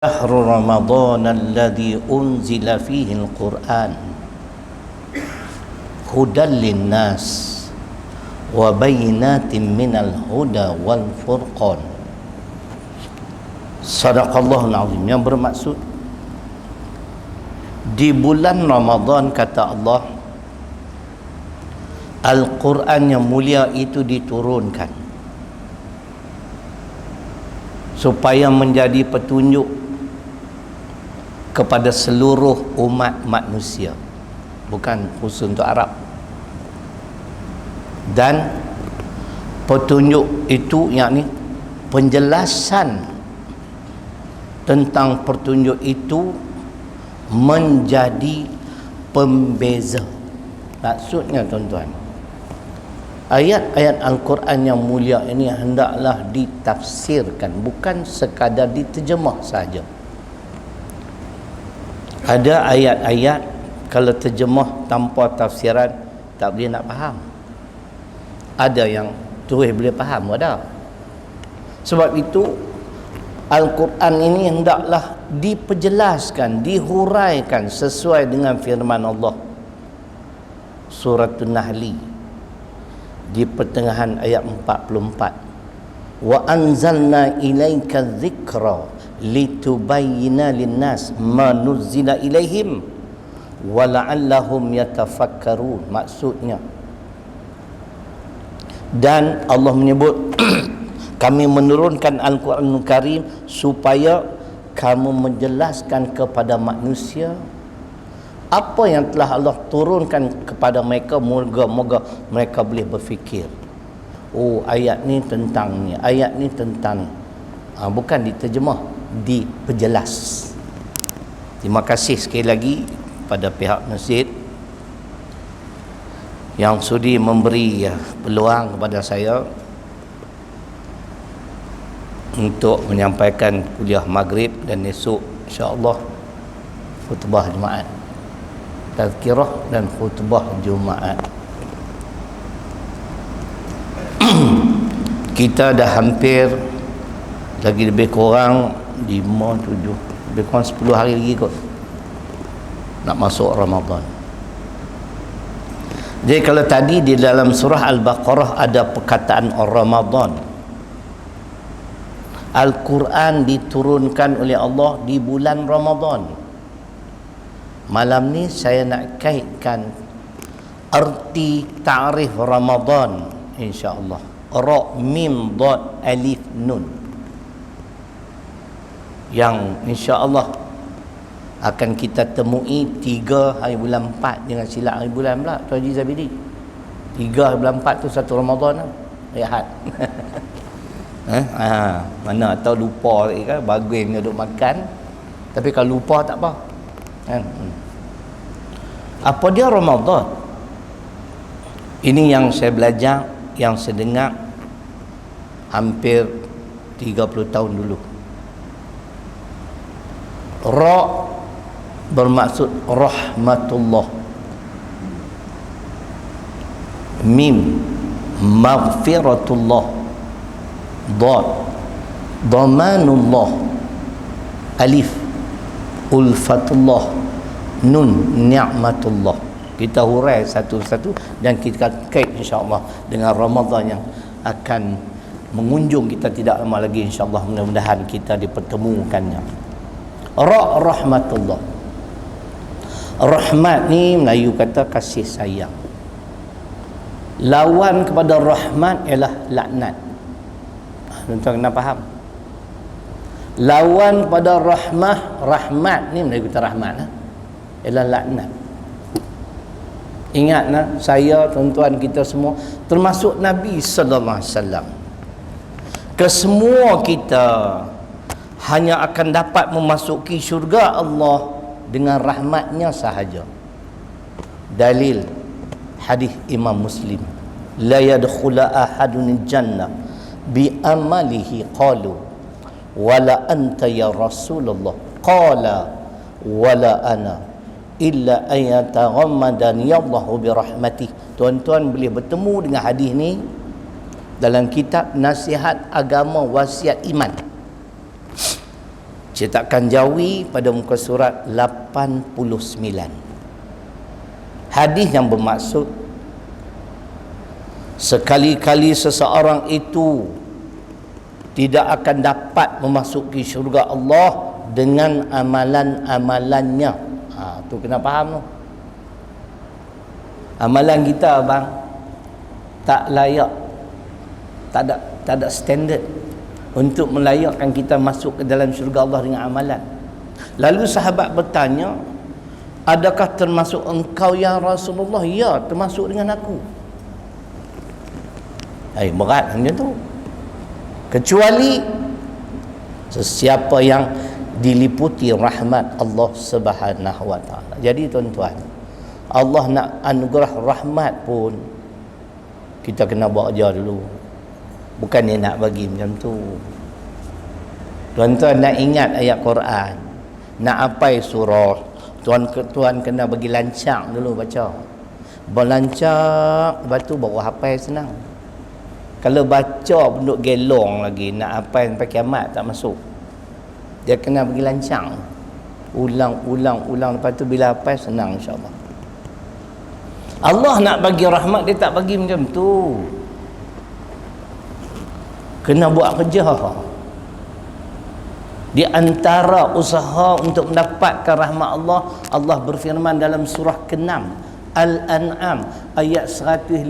شهر رمضان الذي أنزل فيه القرآن هدى للناس وبينات من الهدى والفرقان. Sadaqallahul azim. Yang bermaksud di bulan Ramadan, kata Allah, Al-Quran yang mulia itu diturunkan supaya menjadi petunjuk kepada seluruh umat manusia, bukan khusus untuk Arab. Dan petunjuk itu yakni penjelasan tentang petunjuk itu menjadi pembeza. Maksudnya tuan-tuan, ayat-ayat Al-Quran yang mulia ini hendaklah ditafsirkan, bukan sekadar diterjemah saja. Ada ayat-ayat kalau terjemah tanpa tafsiran tak boleh nak faham. Ada yang terus boleh faham, ada. Sebab itu Al-Quran ini hendaklah diperjelaskan, dihuraikan sesuai dengan firman Allah. Surah An-Nahl di pertengahan ayat 44. Wa anzalna ilaika dzikra litubayyina linnas ma nuzzila ilaihim wa la'allahum yatafakkarun. Maksudnya, dan Allah menyebut kami menurunkan Al-Quranul Karim supaya kamu menjelaskan kepada manusia apa yang telah Allah turunkan kepada mereka. Moga-moga mereka boleh berfikir, oh ayat ni tentang ni, ayat ni tentang ni. Bukan diterjemah, diperjelas. Terima kasih sekali lagi pada pihak masjid yang sudi memberi peluang kepada saya untuk menyampaikan kuliah maghrib, dan esok insya-Allah khutbah Jumaat, tazkirah dan khutbah Jumaat. Kita dah hampir lagi lebih kurang 5, 7, lebih kurang 10 hari lagi kot nak masuk Ramadan. Jadi kalau tadi di dalam surah Al-Baqarah ada perkataan Ramadan, Al-Quran diturunkan oleh Allah di bulan Ramadan. Malam ni saya nak kaitkan arti ta'rif Ramadan, insya-Allah. Ra mim dad alif nun, yang insya-Allah akan kita temui 3 hari bulan 4, dengan silap hari bulan pula Tuan Haji Zabidi. 3 hari bulan 4 tu satu Ramadan lah, rehat. Mana atau lupa lagi kan, bagus duduk makan, tapi kalau lupa tak apa kan. Apa dia Ramadan? Ini yang saya belajar, yang saya dengar hampir 30 tahun dulu. Ra bermaksud rahmatullah, mim maghfiratullah, dad dhamanullah, alif ulfatullah, nun ni'matullah. Kita hurai satu-satu dan kita kait insya-Allah dengan Ramadan yang akan mengunjung kita tidak lama lagi, insya-Allah. Mudah-mudahan kita dipertemukannya. Rahmatullah, rahmat ni Melayu kata kasih sayang. Lawan kepada rahmat ialah laknat. Tuan-tuan kena faham. Lawan kepada rahmat ni Melayu kata rahmat ialah laknat. Ingat saya, tuan-tuan, kita semua, termasuk Nabi sallallahu alaihi wasallam, kesemua kita hanya akan dapat memasuki syurga Allah dengan rahmatnya sahaja. Dalil hadis Imam Muslim, la yadkhula ahadun jannah bi amalihi, qalu wala anta ya Rasulullah, qala wala ana illa ayataghammadani Allahu bi rahmatih. Tuan-tuan boleh bertemu dengan hadis ni dalam kitab Nasihat Agama Wasiat Iman. Cetakan Jawi pada muka surat 89. Hadis yang bermaksud sekali-kali seseorang itu tidak akan dapat memasuki syurga Allah dengan amalan-amalannya. Tu kena faham tu. Amalan kita bang tak layak, tak ada standard untuk melayakkan kita masuk ke dalam syurga Allah dengan amalan. Lalu sahabat bertanya, adakah termasuk engkau ya Rasulullah? Ya, termasuk dengan aku. Berat macam tu. Kecuali sesiapa yang diliputi rahmat Allah Subhanahu wa taala. Jadi tuan-tuan, Allah nak anugerah rahmat pun kita kena bekerja dulu. Bukan dia nak bagi macam tu. Tuan-tuan nak ingat ayat Quran, nak apai surah, tuan kena bagi lancang dulu baca. Berlancang, lepas tu baru hafal senang. Kalau baca duduk gelong lagi, nak hafal sampai kiamat tak masuk. Dia kena bagi lancang. Ulang, lepas tu bila hafal senang insya-Allah. Allah nak bagi rahmat, dia tak bagi macam tu. Kena buat kerja. Di antara usaha untuk mendapatkan rahmat Allah, Allah berfirman dalam surah ke-6 Al-An'am ayat 155.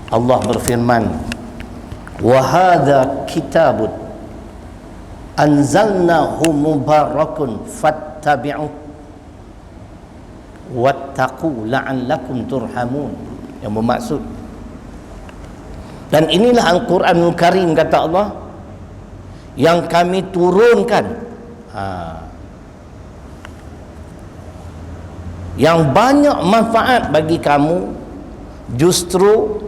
Allah berfirman, wa hadza kitabun anzalnahu mubarakun fattabi'uh wattaqu la'allakum turhamun. Yang bermaksud, dan inilah Al-Quranul Karim, kata Allah, yang kami turunkan, yang banyak manfaat bagi kamu. Justru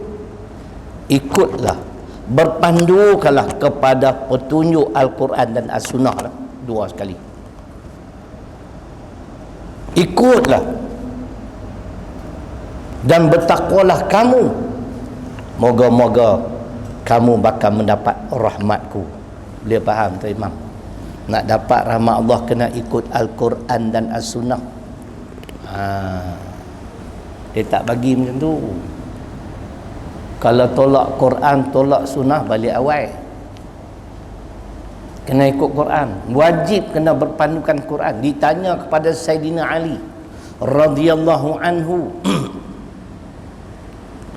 ikutlah, berpandukanlah kepada petunjuk Al-Quran dan As-Sunnah. Dua sekali. Ikutlah dan bertakwalah kamu. Moga-moga kamu bakal mendapat rahmatku. Boleh faham tu Imam? Nak dapat rahmat Allah kena ikut Al-Quran dan As-Sunnah. Dia tak bagi macam tu. Kalau tolak Quran, tolak Sunnah, balik awal. Kena ikut Quran. Wajib kena berpandukan Quran. Ditanya kepada Sayyidina Ali radhiyallahu anhu,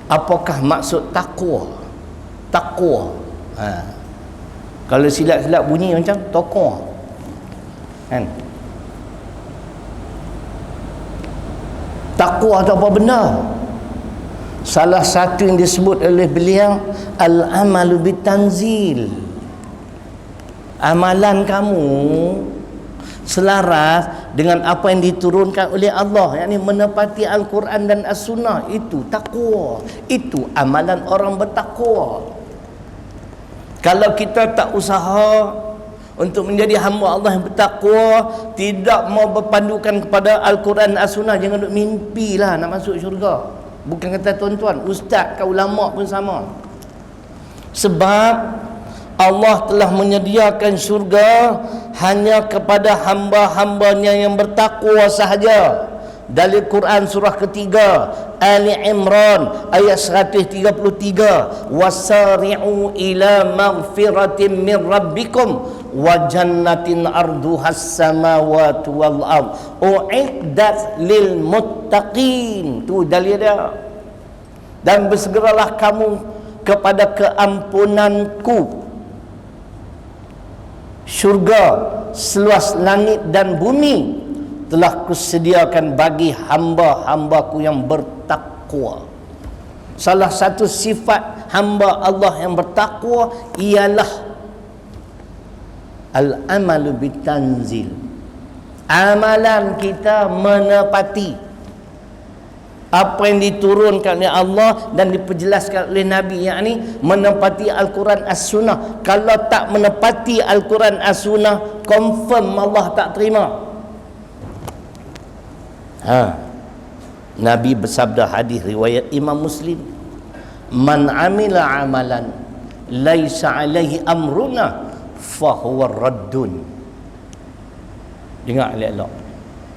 apakah maksud takwa? Takwa. Kalau silap-silap bunyi macam takwa. Kan? Takwa tu apa benda? Salah satu yang disebut oleh beliau, al-amalu bitanzil. Amalan kamu selaras dengan apa yang diturunkan oleh Allah, yakni menepati Al-Quran dan As-Sunnah. Itu takwa. Itu amalan orang bertakwa. Kalau kita tak usaha untuk menjadi hamba Allah yang bertakwa, tidak mau berpandukan kepada Al-Quran dan As-Sunnah, jangan duk mimpilah nak masuk syurga. Bukan kata tuan-tuan, ustaz ke ulama pun sama. Sebab Allah telah menyediakan syurga hanya kepada hamba-hambanya yang bertakwa sahaja. Dari Quran surah ketiga Ali Imran ayat 133, wasari'u ila maghfiratin min rabbikum wa jannatin arduhas samawati wal ard u'iddat lil muttaqin. Tu dalil dia. Dan bersegeralah kamu kepada keampunanku, syurga seluas langit dan bumi telah kusediakan bagi hamba-hambaku yang bertakwa. Salah satu sifat hamba Allah yang bertakwa ialah al-amalu bitanzil. Amalan kita menepati apa yang diturunkan oleh Allah dan diperjelaskan oleh Nabi, yakni menepati Al-Quran As-Sunnah. Kalau tak menepati Al-Quran As-Sunnah, confirm Allah tak terima. Nabi bersabda, hadis riwayat Imam Muslim, man amila amalan laisa alaihi amruna fahuwa raddun. Dengar elok-elok.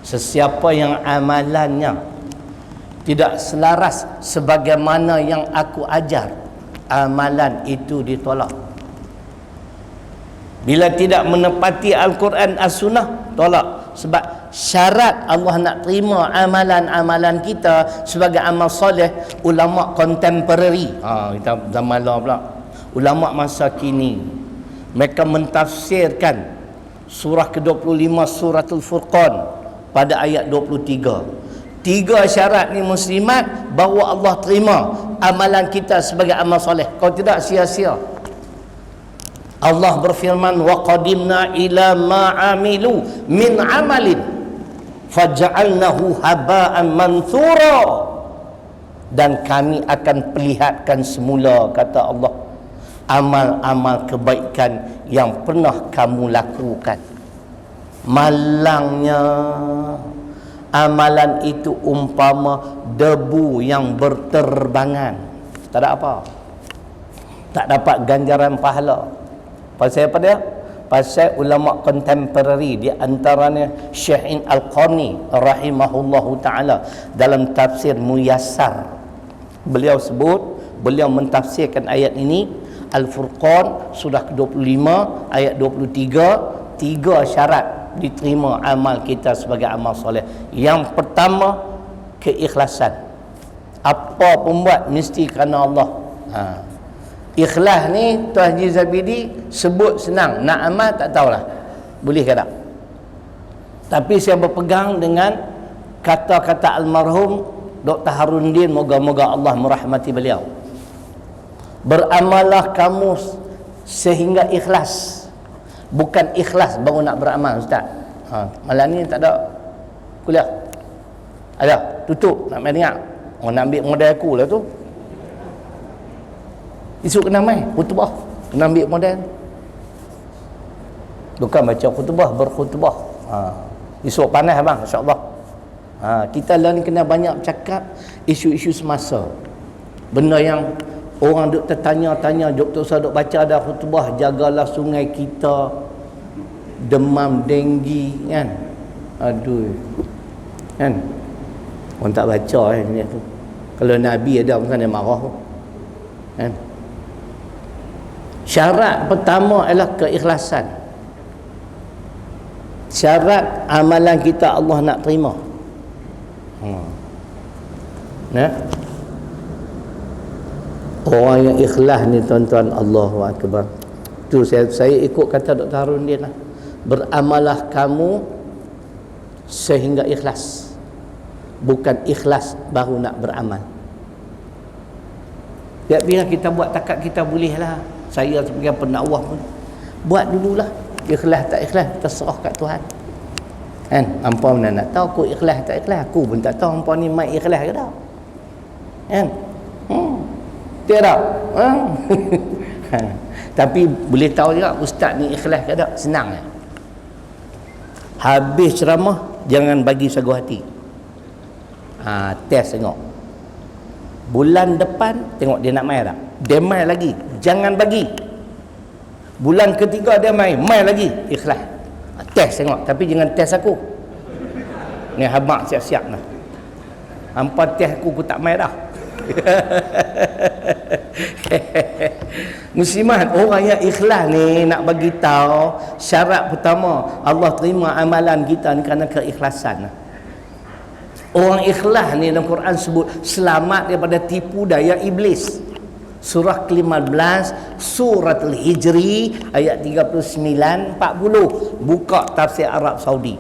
Sesiapa yang amalannya tidak selaras sebagaimana yang aku ajar, amalan itu ditolak. Bila tidak menepati Al-Quran As-Sunnah, tolak. Sebab syarat Allah nak terima amalan-amalan kita sebagai amal soleh, ulama contemporary, kita zaman lah pula, ulama masa kini, mereka mentafsirkan surah ke-25 suratul Furqan pada ayat 23. 3 syarat ni muslimat bahawa Allah terima amalan kita sebagai amal soleh. Kalau tidak, sia-sia. Allah berfirman, wa qadimna ila ma amilu min amalin faja'alnahu haba'an manthura. Dan kami akan perlihatkan semula, kata Allah, amal-amal kebaikan yang pernah kamu lakukan. Malangnya amalan itu umpama debu yang berterbangan, tak ada apa, tak dapat ganjaran pahala. Pasal apa dia? Pasal ulama contemporary, di antaranya Syekh Al-Qarni rahimahullahu ta'ala dalam tafsir Muyassar, beliau sebut, beliau mentafsirkan ayat ini Al-Furqan surah ke-25 ayat 23, 3 syarat diterima amal kita sebagai amal soleh. Yang pertama, keikhlasan. Apa pun buat mesti kerana Allah. Ikhlas ni Tuan Haji Zabidi sebut senang, nak amal tak tahulah boleh ke tak. Tapi saya berpegang dengan kata-kata almarhum Dr. Haruddin, moga-moga Allah merahmati beliau. Beramallah kamu sehingga ikhlas, bukan ikhlas baru nak beramal. Ustaz, malam ni tak ada kuliah, ada tutup, nak main dengar. Orang nak ambil model aku lah tu. Esok kena main khutbah, kena ambil model, bukan baca khutbah, berkhutbah. Esok panas abang, insya-Allah. Kita lah ni kena banyak cakap isu-isu semasa, benda yang orang duk tertanya-tanya. Dr. Ustaz duk baca dah khutbah, jagalah sungai kita demam denggi kan. Aduh kan, orang tak baca ni tu. Kalau Nabi ada bukan dia marah kan. Syarat pertama adalah keikhlasan. Syarat amalan kita Allah nak terima. Orang yang ikhlas ni tuan-tuan, Allahu Akbar. Tu saya ikut kata Dr. Harun dia lah. Beramallah kamu sehingga ikhlas, bukan ikhlas baru nak beramal. Biar kita buat takat kita boleh lah. Saya sebagai pendakwah pun buat dululah. Ikhlas tak ikhlas kita serah kat Tuhan kan. Hampa mana nak tahu aku ikhlas tak ikhlas? Aku pun tak tahu hampa ni mai ikhlas ke tak kan. Tidak. Tapi boleh tahu juga ustaz ni ikhlas ke tak? Senang ya. Habis ceramah jangan bagi sagu hati. Test tengok. Bulan depan tengok dia nak mai tak? Dia mai lagi, jangan bagi. Bulan ketiga dia mai lagi, ikhlas. Test tengok, tapi jangan test aku. Ni habaq siap-siap nah. Hampa test aku tak mai dah. Muslimat, orang yang ikhlas ni nak bagi tahu syarat pertama Allah terima amalan kita ni kerana keikhlasan. Orang ikhlas ni dalam Quran sebut selamat daripada tipu daya iblis. Surah ke-15 Surat Al-Hijri ayat 39-40. Buka tafsir Arab Saudi.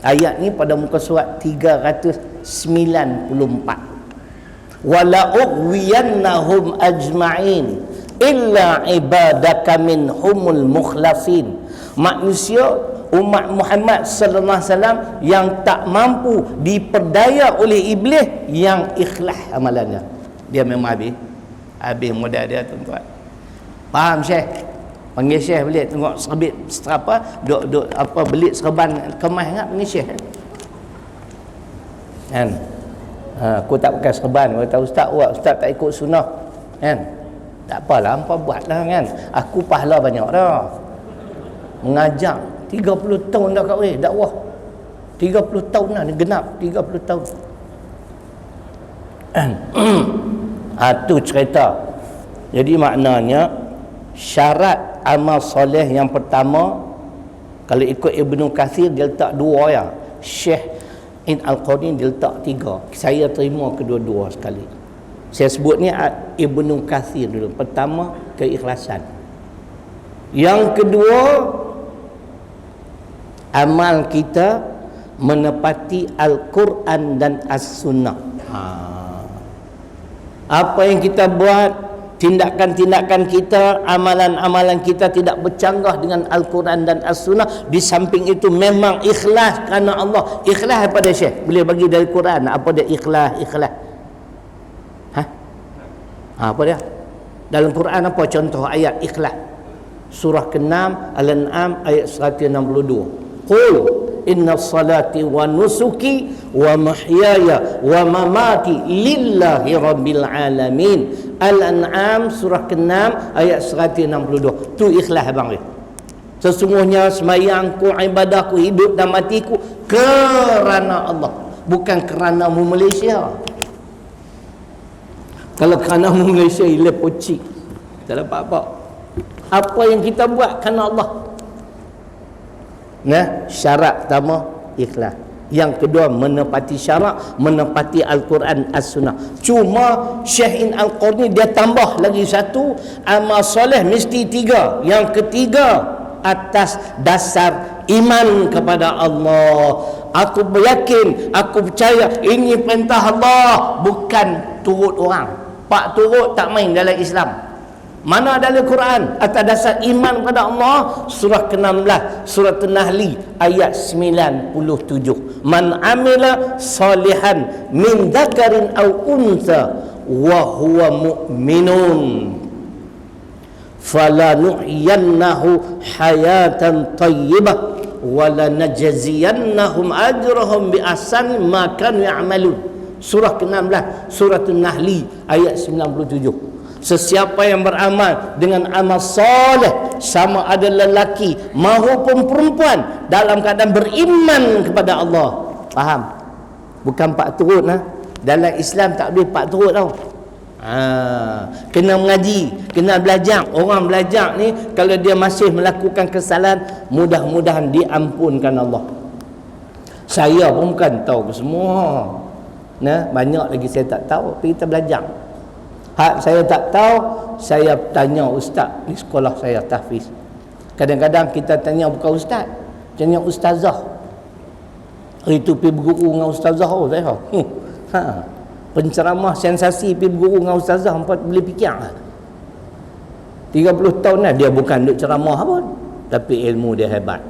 Ayat ni pada muka surat 394. Wala ughwiyannahum ajma'in illa ibadaka minhumul mukhlasin. Manusia umat Muhammad sallallahu alaihi wasallam yang tak mampu diperdaya oleh iblis, yang ikhlas amalannya. Dia memang habis modal dia tuan-tuan. Faham Syekh? Panggil Syekh balik tengok serbit apa duk apa belit serban kemas ingat panggil Syekh kan. Aku tak pakai serban, kata ustaz tak ikut sunnah kan. Tak apalah, hampa buatlah kan. Aku pahala banyak dah. Mengajar 30 tahun dah kat weh dakwah. 30 tahun dah, genap 30 tahun. Tu cerita. Jadi maknanya syarat amal soleh yang pertama, kalau ikut Ibnu Katsir dia letak 2 ya. Syekh In Al-Qarni dia letak 3. Saya terima kedua-dua sekali. Saya sebut ni Ibnu Katsir dulu. Pertama, keikhlasan. Yang kedua, amal kita menepati Al-Quran dan As-Sunnah. Apa yang kita buat, tindakan-tindakan kita, amalan-amalan kita tidak bercanggah dengan Al-Quran dan As-Sunnah. Di samping itu memang ikhlas kerana Allah. Ikhlas apa dia Syekh? Boleh bagi dari Quran. Apa dia ikhlas? Apa dia? Dalam Quran apa contoh ayat ikhlas? Surah ke-6 Al-An'am ayat 162. Qul inna salati wa nusuki wa mahyaya wa mamati lillahi rabbil alamin. Al-An'am surah ke-6 ayat 162. Tu ikhlas abang dia. Sesungguhnya sembahyangku, ibadahku, hidup dan matiku kerana Allah, bukan kerana mu Malaysia. Kalau kerana mu Malaysia ile pocik, tak dapat apa. Apa yang kita buat kerana Allah. Nah, syarat pertama ikhlas. Yang kedua, menepati syarat, menepati Al-Quran As-Sunnah. Cuma Syekh In Al-Qarni dia tambah lagi satu, amal soleh mesti 3. Yang ketiga, atas dasar iman kepada Allah. Aku yakin, aku percaya ini perintah Allah, bukan turut orang. Pak turut tak main dalam Islam. Mana dalam Quran? Atas dasar iman kepada Allah. Surah ke-16 surah An-Nahl ayat 97. Man amila salihan min dzakarin aw untha wa huwa mu'minun falanuhyiyannahu hayatan thayyibah wa lanajziyannahum ajrahum bi ahsani ma kanu ya'malun. Surah ke-16 surah An-Nahl ayat 97. Sesiapa yang beramal dengan amal soleh, sama ada lelaki maupun perempuan, dalam keadaan beriman kepada Allah. Faham? Bukan pak turut lah. Dalam Islam tak boleh pak turut tau. Kena mengaji, kena belajar. Orang belajar ni kalau dia masih melakukan kesalahan, mudah-mudahan diampunkan Allah. Saya pun bukan tahu semua. Nah, banyak lagi saya tak tahu, tapi kita belajar. Hak saya tak tahu, saya tanya ustaz di sekolah saya tahfiz. Kadang-kadang kita tanya bukan ustaz, tanya ustazah. Hari tu pergi berguru dengan ustazah saya. Penceramah sensasi pergi berguru dengan ustazah, hampa boleh fikir. 30 tahun dah dia bukan duk ceramah pun, tapi ilmu dia hebat.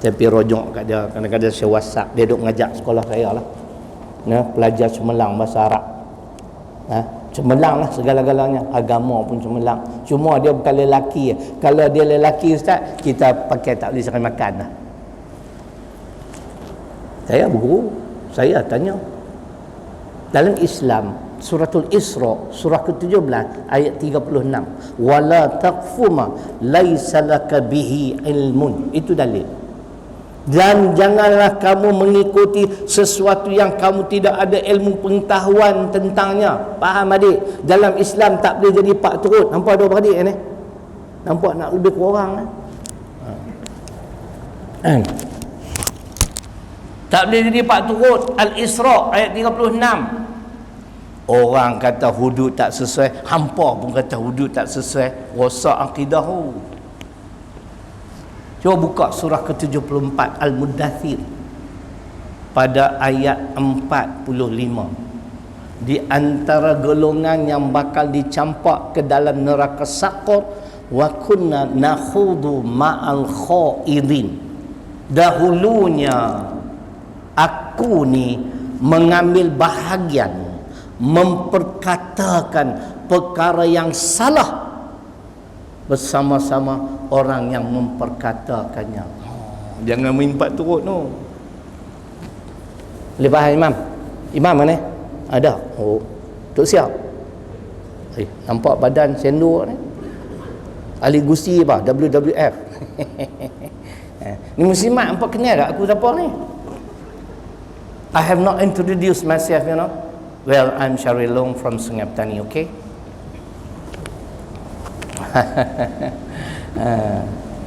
Saya pergi rojok kat dia, kadang-kadang saya WhatsApp, dia duk ngajak sekolah saya lah. Nah, pelajar cemerlang bahasa Arab. Cemerlang lah segala-galanya, agama pun cemerlang. Cuma dia bukan lelaki. Kalau dia lelaki ustaz, kita pakai tak boleh sekali makan lah. Saya berguru, saya tanya dalam Islam suratul Isra surah ke-17 ayat 36, wala taqfuma laisa laka bihi ilmun. Itu dalil. Dan janganlah kamu mengikuti sesuatu yang kamu tidak ada ilmu pengetahuan tentangnya. Faham adik? Dalam Islam tak boleh jadi pak turut. Nampak ada beradik ni? Nampak nak lebih kurang tak boleh jadi pak turut. Al-Isra ayat 36. Orang kata hudud tak sesuai, hampa pun kata hudud tak sesuai. Rosak akidah. Cuba buka surah ke-74 Al-Muddathir pada ayat 45. Di antara golongan yang bakal dicampak ke dalam neraka Saqar, wa kunna nakhudu ma'al khaidin. Dahulunya aku ni mengambil bahagian, memperkatakan perkara yang salah bersama-sama orang yang memperkatakannya. Jangan mimpat turut no. Boleh faham imam? Imam mana? Ada. Oh, Tok Siap. Nampak badan sendok ni? Ali Gusti apa? WWF. Ni muslimat hampa kenal tak aku siapa ni? I have not introduced myself, you know. Well, I'm Syaril Long from Sungai Petani, okay?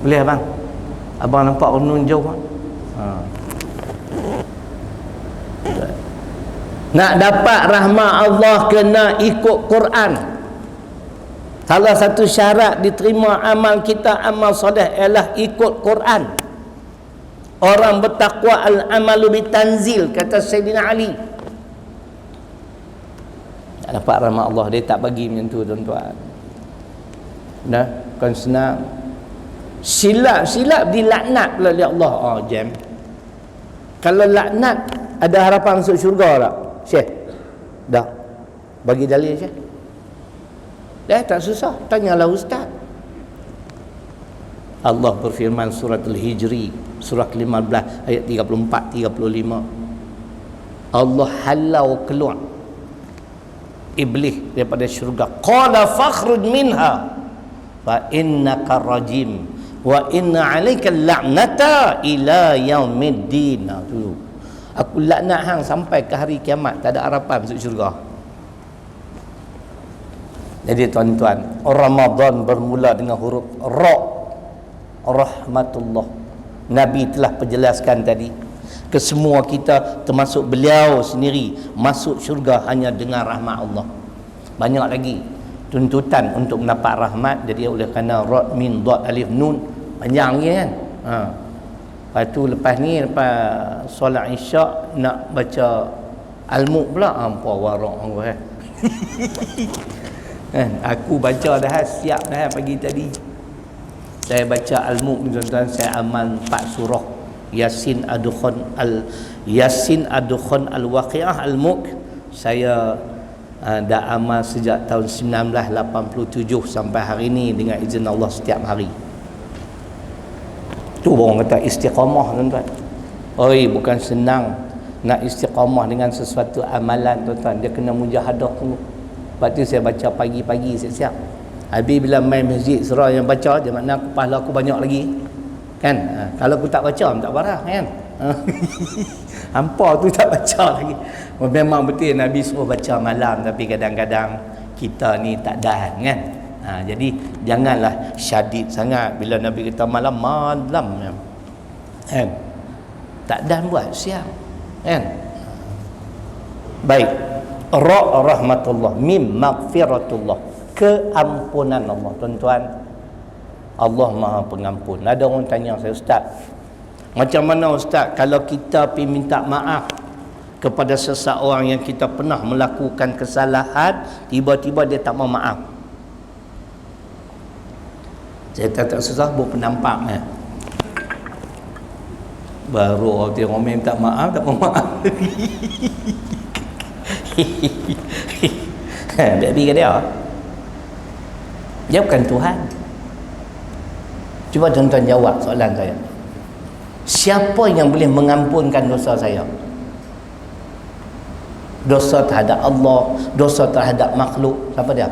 Boleh abang? Abang nampak renung jauh kan? Nak dapat rahmat Allah kena ikut Quran. Salah satu syarat diterima amal kita, amal soleh, ialah ikut Quran. Orang bertakwa al-amalu bitanzil, kata Sayyidina Ali. Tak dapat rahmat Allah, dia tak bagi macam tu tuan-tuan. Nah, kan senang. Silap dilaknat pula oleh Allah. Jam. Kalau laknat, ada harapan masuk syurga tak? Syekh? Dah. Bagi dalil Syekh. Dah tak susah, tanyalah ustaz. Allah berfirman surah Al-Hijri, surah ke-15 ayat 34-35. Allah halau keluar iblis daripada syurga. Qala fakhruj minha fa innaka rajim wa inna 'alaika la'nata ila yaumiddin. Tu aku laknat hang sampai ke hari kiamat, tak ada harapan masuk syurga. Jadi tuan-tuan, Ramadan bermula dengan huruf Ra, rahmatullah. Nabi telah perjelaskan tadi, kesemua kita termasuk beliau sendiri masuk syurga hanya dengan rahmat Allah. Banyak lagi tuntutan untuk mendapat rahmat. Jadi oleh kerana Ra, Min, Dad, Alif, Nun panjang ni kan. Lepas tu lepas ni, lepas solat isyak nak baca Al-Mulk pula. Ampun warak aku aku baca dah, siap dah pagi tadi. Saya baca Al-Mulk tuan-tuan, saya amal 4 surah. Yasin, Ad-Dukhan, Al-Waqiah, Al-Mulk. Saya dah amal sejak tahun 1987 sampai hari ini dengan izin Allah setiap hari. Tu orang kata istiqamah tuan-tuan. Bukan senang nak istiqamah dengan sesuatu amalan tuan-tuan. Dia kena mujahadah dulu. Lepas tu saya baca pagi-pagi siap-siap. Habis bila main masjid surah yang baca, dia makna pahala aku banyak lagi. Kan? Kalau aku tak baca, tak parah kan? Hampa tu tak baca lagi. Memang betul Nabi suruh baca malam, tapi kadang-kadang kita ni tak dahan kan? Jadi janganlah syadid sangat bila Nabi kata malam kan? Tak dahan buat siap kan? Baik. Ra, rahmatullah. Mim, maghfiratullah, keampunan Allah. Tuan-tuan, Allah Maha Pengampun. Ada orang tanya saya, Ustaz, macam mana Ustaz kalau kita pergi minta maaf kepada seseorang yang kita pernah melakukan kesalahan, tiba-tiba dia tak mau maaf? Saya tak susah buat penampak baru orang minta maaf tak mau maaf. Baby ke dia? Dia bukan Tuhan. Cuba tuan-tuan jawab soalan saya. Siapa yang boleh mengampunkan dosa saya? Dosa terhadap Allah, dosa terhadap makhluk, siapa dia?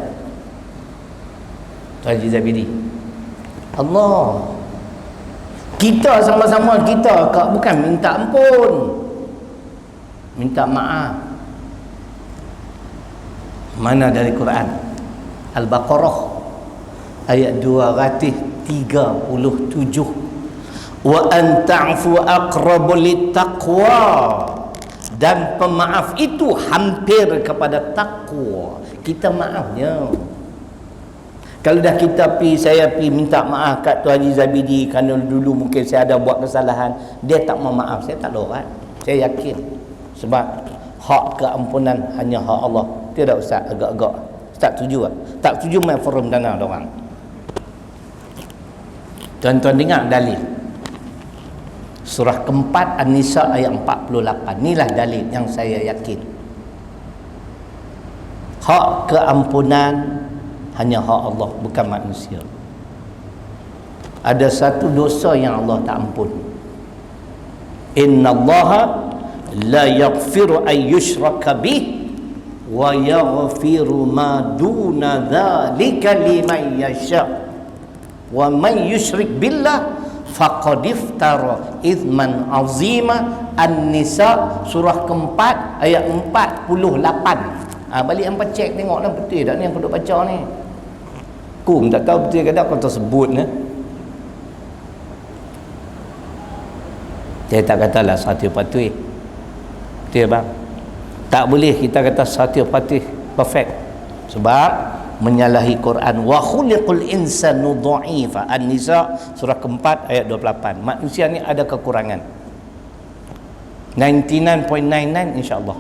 Tuan Haji Zabidi. Allah. Kita sama-sama kita bukan minta ampun, minta maaf. Mana dari Quran? Al-Baqarah ayat 237. Wa an ta'fu aqrabu littaqwa, dan pemaaf itu hampir kepada takwa. Kita maafnya. Kalau dah kita saya minta maaf kat Tuan Haji Zabidi kerana dulu mungkin saya ada buat kesalahan, dia tak mau maaf, saya tak lorat. Saya yakin. Sebab hak keampunan hanya hak Allah. Tidak Ustaz, agak-agak tak setuju tak? Tak setuju main forum dana orang. Tuan-tuan dengar dalil. Surah keempat An-Nisa ayat 48. Inilah dalil yang saya yakin. Hak keampunan hanya hak Allah, bukan manusia. Ada satu dosa yang Allah tak ampun. Innallaha la yaghfiru ay yushraka bih wa yaghfiru ma duna dzalika liman yasha wa man yusyrik billah faqad iftara ithman azima. An-Nisa surah keempat ayat 48. Balik hangpa cek tengoklah betul tak ni yang aku duk baca ni. Aku tak tahu betul ke tak kau tersebut ni. Saya tak katalah satu patih. Betul bang? Tak boleh kita kata satu patih perfect. Sebab menyalahi Quran. Wa khuliqul insanu dha'ifa. An-Nisa surah keempat ayat 28. Manusia ni ada kekurangan. 99.99 insya-Allah.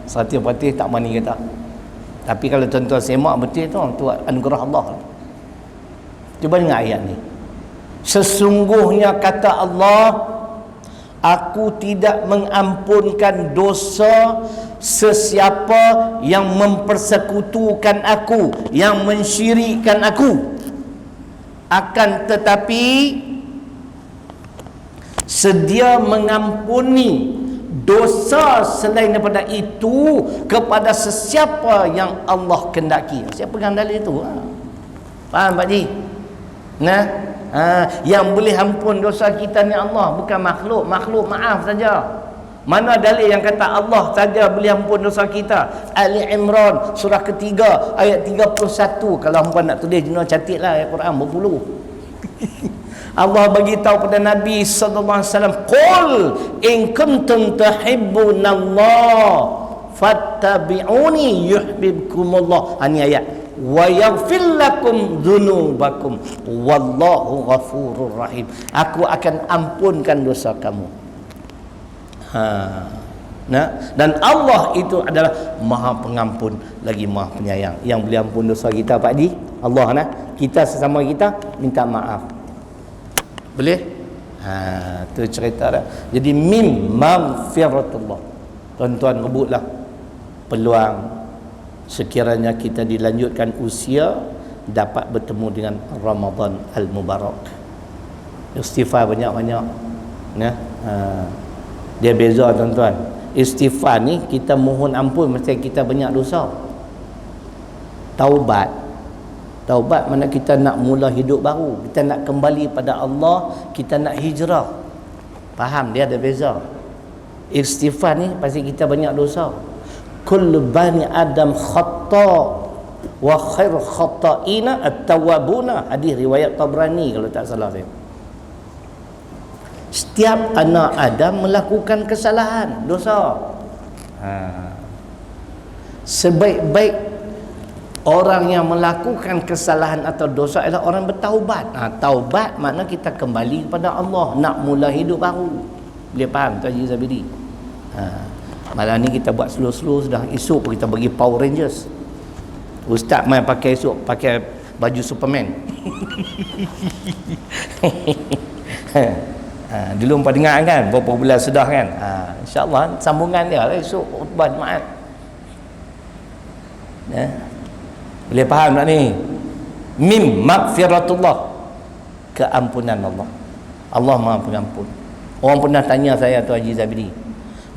Satu patih tak mani kata. Tapi kalau tuan-tuan semak betul tu anugerah Allah. Cuba dengar ayat ni. Sesungguhnya kata Allah, aku tidak mengampunkan dosa sesiapa yang mempersekutukan aku, yang mensyirikkan aku. Akan tetapi sedia mengampuni dosa selain daripada itu kepada sesiapa yang Allah kendaki. Saya pegang dalil itu. Faham Pak Ji? Nah, yang boleh ampun dosa kita ni Allah, bukan makhluk. Makhluk maaf saja. Mana dalil yang kata Allah saja boleh ampun dosa kita? Ali Imran surah ketiga ayat 31. Kalau hangpa nak tulis jenuh catatlah ayat Quran berpuluh. Allah bagi tahu pada Nabi sallallahu alaihi wasallam, qul in kuntum tuhibbunallah fattabi'uni yuhibbukumullah. Ini ayat. Wa yaghfir lakum dzunubakum wallahu ghafurur rahim. Aku akan ampunkan dosa kamu. Dan Allah itu adalah Maha Pengampun lagi Maha Penyayang. Yang boleh ampun dosa kita Pak Di, Allah nah. Kita sesama kita minta maaf. Boleh? Tu cerita dah. Jadi mim maghfiratullah. Tuan-tuan rebutlah peluang sekiranya kita dilanjutkan usia dapat bertemu dengan Ramadan Al-Mubarak. Istighfar banyak-banyak. Ya. Dia beza tuan-tuan. Istighfar ni kita mohon ampun masa kita banyak dosa. Taubat mana kita nak mula hidup baru, kita nak kembali pada Allah, kita nak hijrah. Faham? Dia ada beza. Istighfar ni pasti kita banyak dosa. Kullu bani adam khata wa khairu khata'ina at-tawwabuna. Hadis riwayat Tabrani kalau tak salah saya. Setiap anak Adam melakukan kesalahan, dosa. Sebaik-baik orang yang melakukan kesalahan atau dosa adalah orang bertaubat. Taubat makna kita kembali kepada Allah, nak mula hidup baru. Boleh faham Tuan Haji Zabiri? Malam ni kita buat slow-slow sudah. Esok pun kita bagi Power Rangers. Ustaz main pakai esok pakai baju Superman. Dulu empat dengar kan berapa bulan sudah kan. InsyaAllah sambungan dia lah esok khutbah Jumaat. Boleh faham tak ni? Mim maghfiratullah, keampunan Allah. Allah Maha Pengampun. Orang pernah tanya saya tu Haji Zabiri,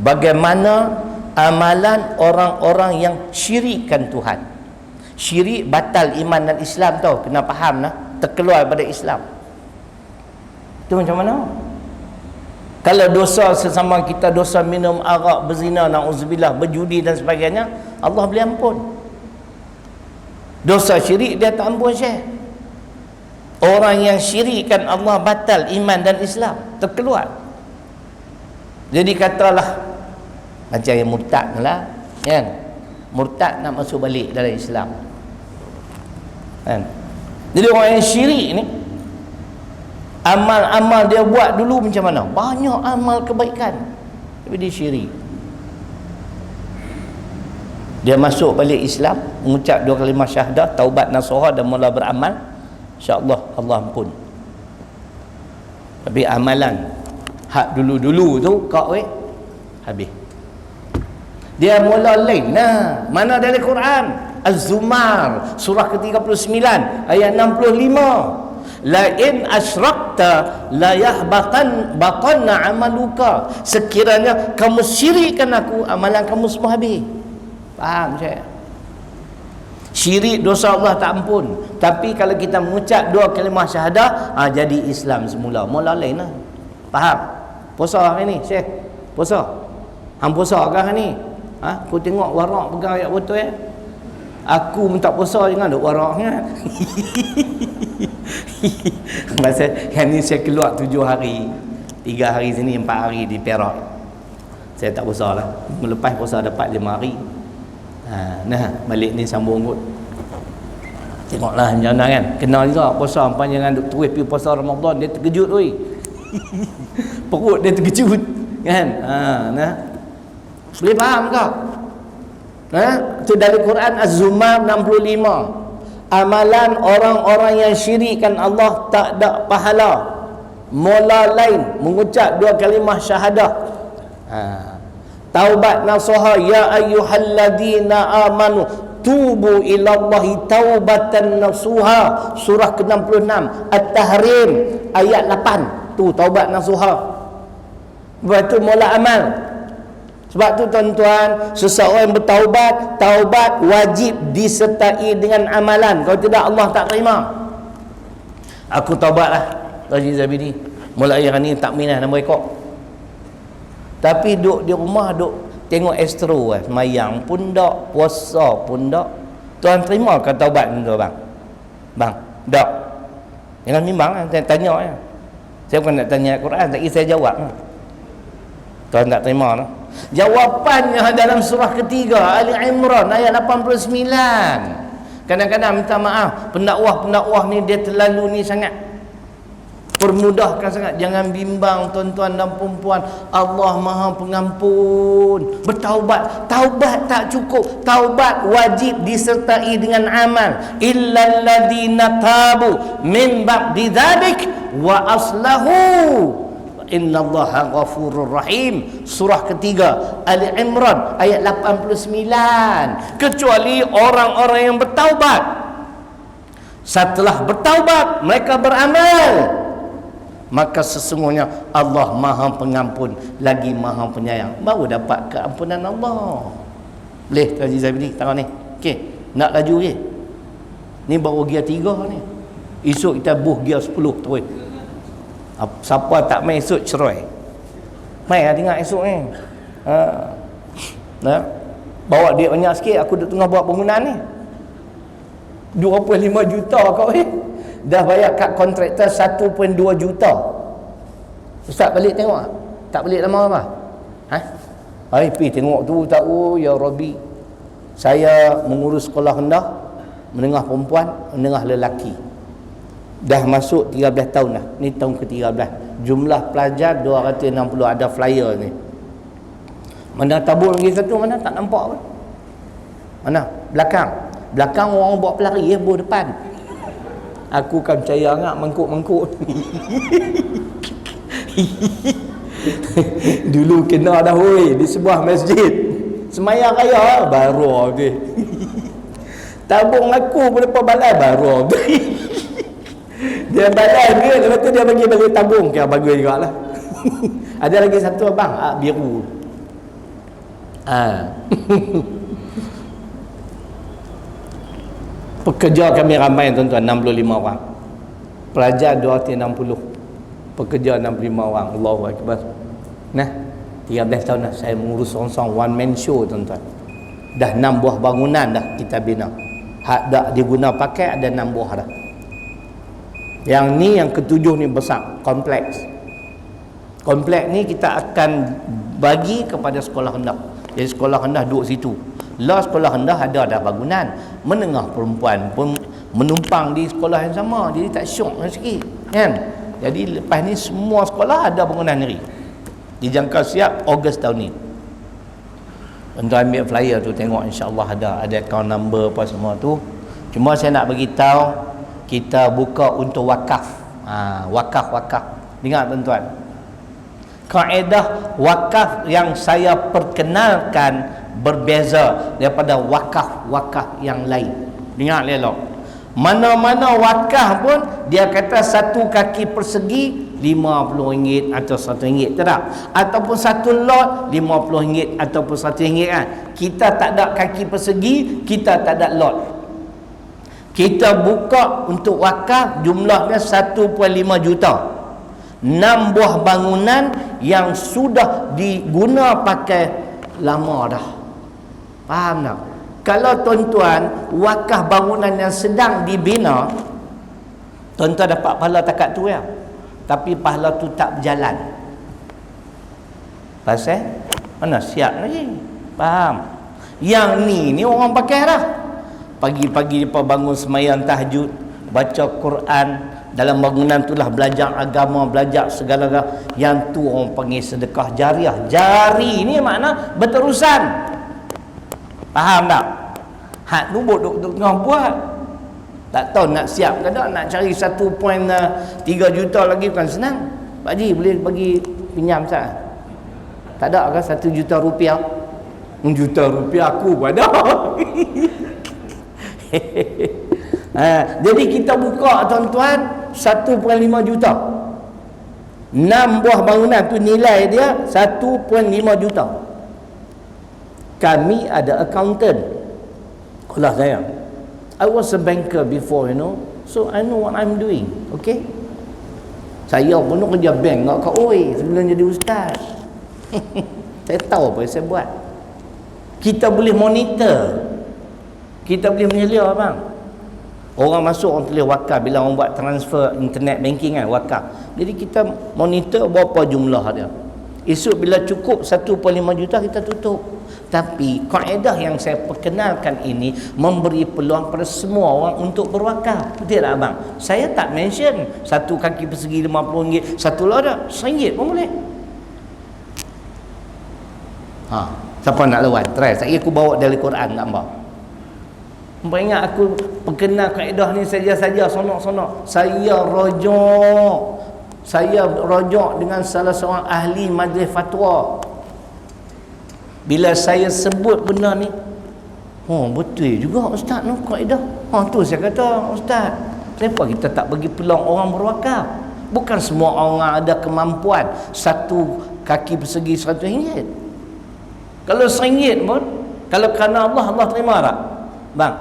bagaimana amalan orang-orang yang syirikkan Tuhan? Syirik batal iman dan Islam tau. Kena faham lah, terkeluar daripada Islam. Itu macam mana? Kalau dosa sesama kita, dosa minum arak, berzina, na'udzubillah, berjudi dan sebagainya, Allah boleh ampun. Dosa syirik dia tak ampun Syekh. Orang yang syirikkan Allah batal iman dan Islam, terkeluar. Jadi katalah macam yang murtad lah kan, murtad nak masuk balik dalam Islam kan. Jadi orang yang syirik ni, amal-amal dia buat dulu macam mana? Banyak amal kebaikan, tapi dia syirik. Dia masuk balik Islam, mengucap 2 kalimah syahadah, taubat nasuha dan mula beramal, insya-Allah Allah ampun. Tapi amalan hak dulu-dulu tu kau habis. Dia mula lain. Mana dari Quran? Az-Zumar surah ke-39 ayat 65. la in asyrakta la batanna amaluka. Sekiranya kamu syirikkan aku, amalan kamu semua habis. Faham saya? Syirik dosa Allah tak ampun. Tapi kalau kita mengucap dua kalimah syahadah, jadi Islam semula. Mula lain lah. Faham? Puasa hari ni, Syekh. Puasa. Hang puasa ke hari ni? Aku tengok warak pegang ayat betul ya. Aku minta puasa jangan duk waraknya. Masa yang ni saya keluar 7 hari. 3 hari sini, 4 hari di Perak. Saya tak puasa lah. Lepas puasa dapat 5 hari. Balik ni sambung kot. Tengoklah macam mana kan. Kenal juga puasa panjangan duk terus pergi puasa Ramadan, dia terkejut oi. Perut dia terkejut kan. Boleh faham kau? Itu dari Quran Az-Zumar 65. Amalan orang-orang yang syirikkan Allah tak ada pahala. Mula lain mengucap dua kalimah syahadah. Taubat nasuha ya ayyuhalladzina amanu tubu ilallahi taubatan nasuha. Surah ke-66 At-Tahrim ayat 8. Tu taubat nasuha. Lepas tu mula amal. Sebab tu tuan-tuan, seseorang bertaubat, taubat wajib disertai dengan amalan. Kalau tidak Allah tak terima. Aku taubatlah Haji Zabidi. Mulai hari ni takminah nama rekod. Tapi duduk di rumah, duduk tengok astro lah. Semayang pun tak, puasa pun tak. Tuan terima ke taubat tu bang? Bang, tak. Jangan bimbang lah, saya tanya ya. Saya bukan nak tanya Al-Quran, tak saya jawab lah. Tuan tak terima lah. Jawapannya dalam surah ketiga Ali Imran ayat 89. Kadang-kadang minta maaf, pendakwah-pendakwah ni dia terlalu ni sangat permudahkan sangat. Jangan bimbang tuan-tuan dan puan-puan, Allah Maha Pengampun. Bertaubat, taubat tak cukup. Taubat wajib disertai dengan amal. Illal ladzina tabu min ba'di dzalik wa aslahu innallaha ghafurur rahim. Surah ketiga Ali Imran ayat 89. Kecuali orang-orang yang bertaubat, setelah bertaubat mereka beramal, maka sesungguhnya Allah Maha Pengampun lagi Maha Penyayang, baru dapat keampunan Allah. Boleh Tuan Haji Zabidi tahu ni? Okey, nak laju ke? Ni baru gear 3 ni. Esok kita buh gear 10 terus. Siapa tak main esok cerai. Main lah tengok esok ni. Bawa duit banyak sikit, aku duduk tengah buat bangunan ni. 2.5 juta kau dah bayar kad kontraktor 1.2 juta. Ustaz balik tengok tak balik lama apa? Pergi tengok tu tak. Ya Rabbi, saya mengurus sekolah rendah, menengah perempuan, menengah lelaki. Dah masuk 13 tahun dah. Ni tahun ke-13. Jumlah pelajar 260 ada flyer ni. Mana tabur lagi satu, mana tak nampak pun. Mana? Belakang. Belakang orang buat pelari buah depan. Aku kan percaya sangat mangkuk-mangkuk. Dulu kena dah di sebuah masjid. Semayang raya baru dia. Tabung aku pun depan balai baru dia. Dia balai dia, lepas tu dia bagi tabung. Kira bagus juga lah. Ada lagi satu abang, biru. Pekerja kami ramai tuan-tuan, 65 orang. Pelajar 260. Pekerja 65 orang. Allahu Akbar. 13 tahun dah saya mengurus seorang-seorang one man show tuan-tuan. Dah 6 buah bangunan dah kita bina. Hak dah diguna pakai ada 6 buah dah. Yang ni yang ke-7 ni besar, kompleks. Kompleks ni kita akan bagi kepada sekolah rendah. Jadi sekolah rendah duduk situ. Lah sekolah rendah ada dah bangunan. Menengah perempuan pun menumpang di sekolah yang sama. Jadi tak syok sikit kan. Jadi lepas ni semua sekolah ada bangunan sendiri. Dijangka siap Ogos tahun ni. Tuan-tuan ambil flyer tu tengok, insya-Allah ada account number apa semua tu. Cuma saya nak bagi tahu kita buka untuk wakaf. Wakaf. Dengar tuan-tuan. Kaedah wakaf yang saya perkenalkan berbeza daripada wakaf-wakaf yang lain. Dengar elok. Mana-mana wakaf pun dia kata satu kaki persegi RM50 atau RM1, tak? Ataupun satu lot RM50 ataupun RM1 kan. Kita tak ada kaki persegi, kita tak ada lot. Kita buka untuk wakaf jumlahnya 1.5 juta. 6 buah bangunan yang sudah diguna pakai lama dah. Faham tak? Kalau tuan-tuan wakaf bangunan yang sedang dibina, tuan-tuan dapat pahala takat tu ya. Tapi pahala tu tak berjalan. Pasal mana siap lagi? Faham? Yang ni orang pakai dah. Pagi-pagi dia bangun sembahyang tahajud, baca Quran, dalam bangunan itulah belajar agama, belajar segala-galanya. Yang tu orang panggil sedekah jariah. Jari ni makna berterusan. Faham tak? Hak tu duk tengah buat. Tak tahu nak siap ke tak, nak cari 1.3 juta lagi bukan senang. Pak Haji boleh bagi pinjam tak? Tak ada ke 1 juta rupiah? 1 juta rupiah aku pun ada. Jadi kita buka tuan-tuan 1.5 juta. 6 buah bangunan tu nilai dia 1.5 juta. Kami ada accountant. Kalau saya, I was a banker before, so I know what I'm doing. Okay, saya pun nak kerja bank nak kat OI sebelum jadi ustaz. Saya tahu apa yang saya buat. Kita boleh monitor, kita boleh menyelia bang. Orang masuk, orang tulis wakaf. Bila orang buat transfer internet banking kan, wakaf. Jadi kita monitor berapa jumlah dia. Esok bila cukup 1.5 juta kita tutup. Tapi kaedah yang saya perkenalkan ini memberi peluang pada semua orang untuk berwakaf. Betul tak abang? Saya tak mention satu kaki persegi RM50, satu lot dah RM1 pun boleh. Siapa nak lawan? Try. Saya aku bawa dari Quran nak bawa. Nampak ingat aku perkenal kaedah ni saja-saja sonok-sonok. Saya rojok dengan salah seorang ahli majlis fatwa. Bila saya sebut benda ni, betul juga ustaz no kaedah. Tu saya kata, ustaz, kenapa kita tak bagi peluang orang berwakaf? Bukan semua orang ada kemampuan satu kaki persegi RM100. Kalau RM1 pun, kalau kerana Allah terima tak? Bang,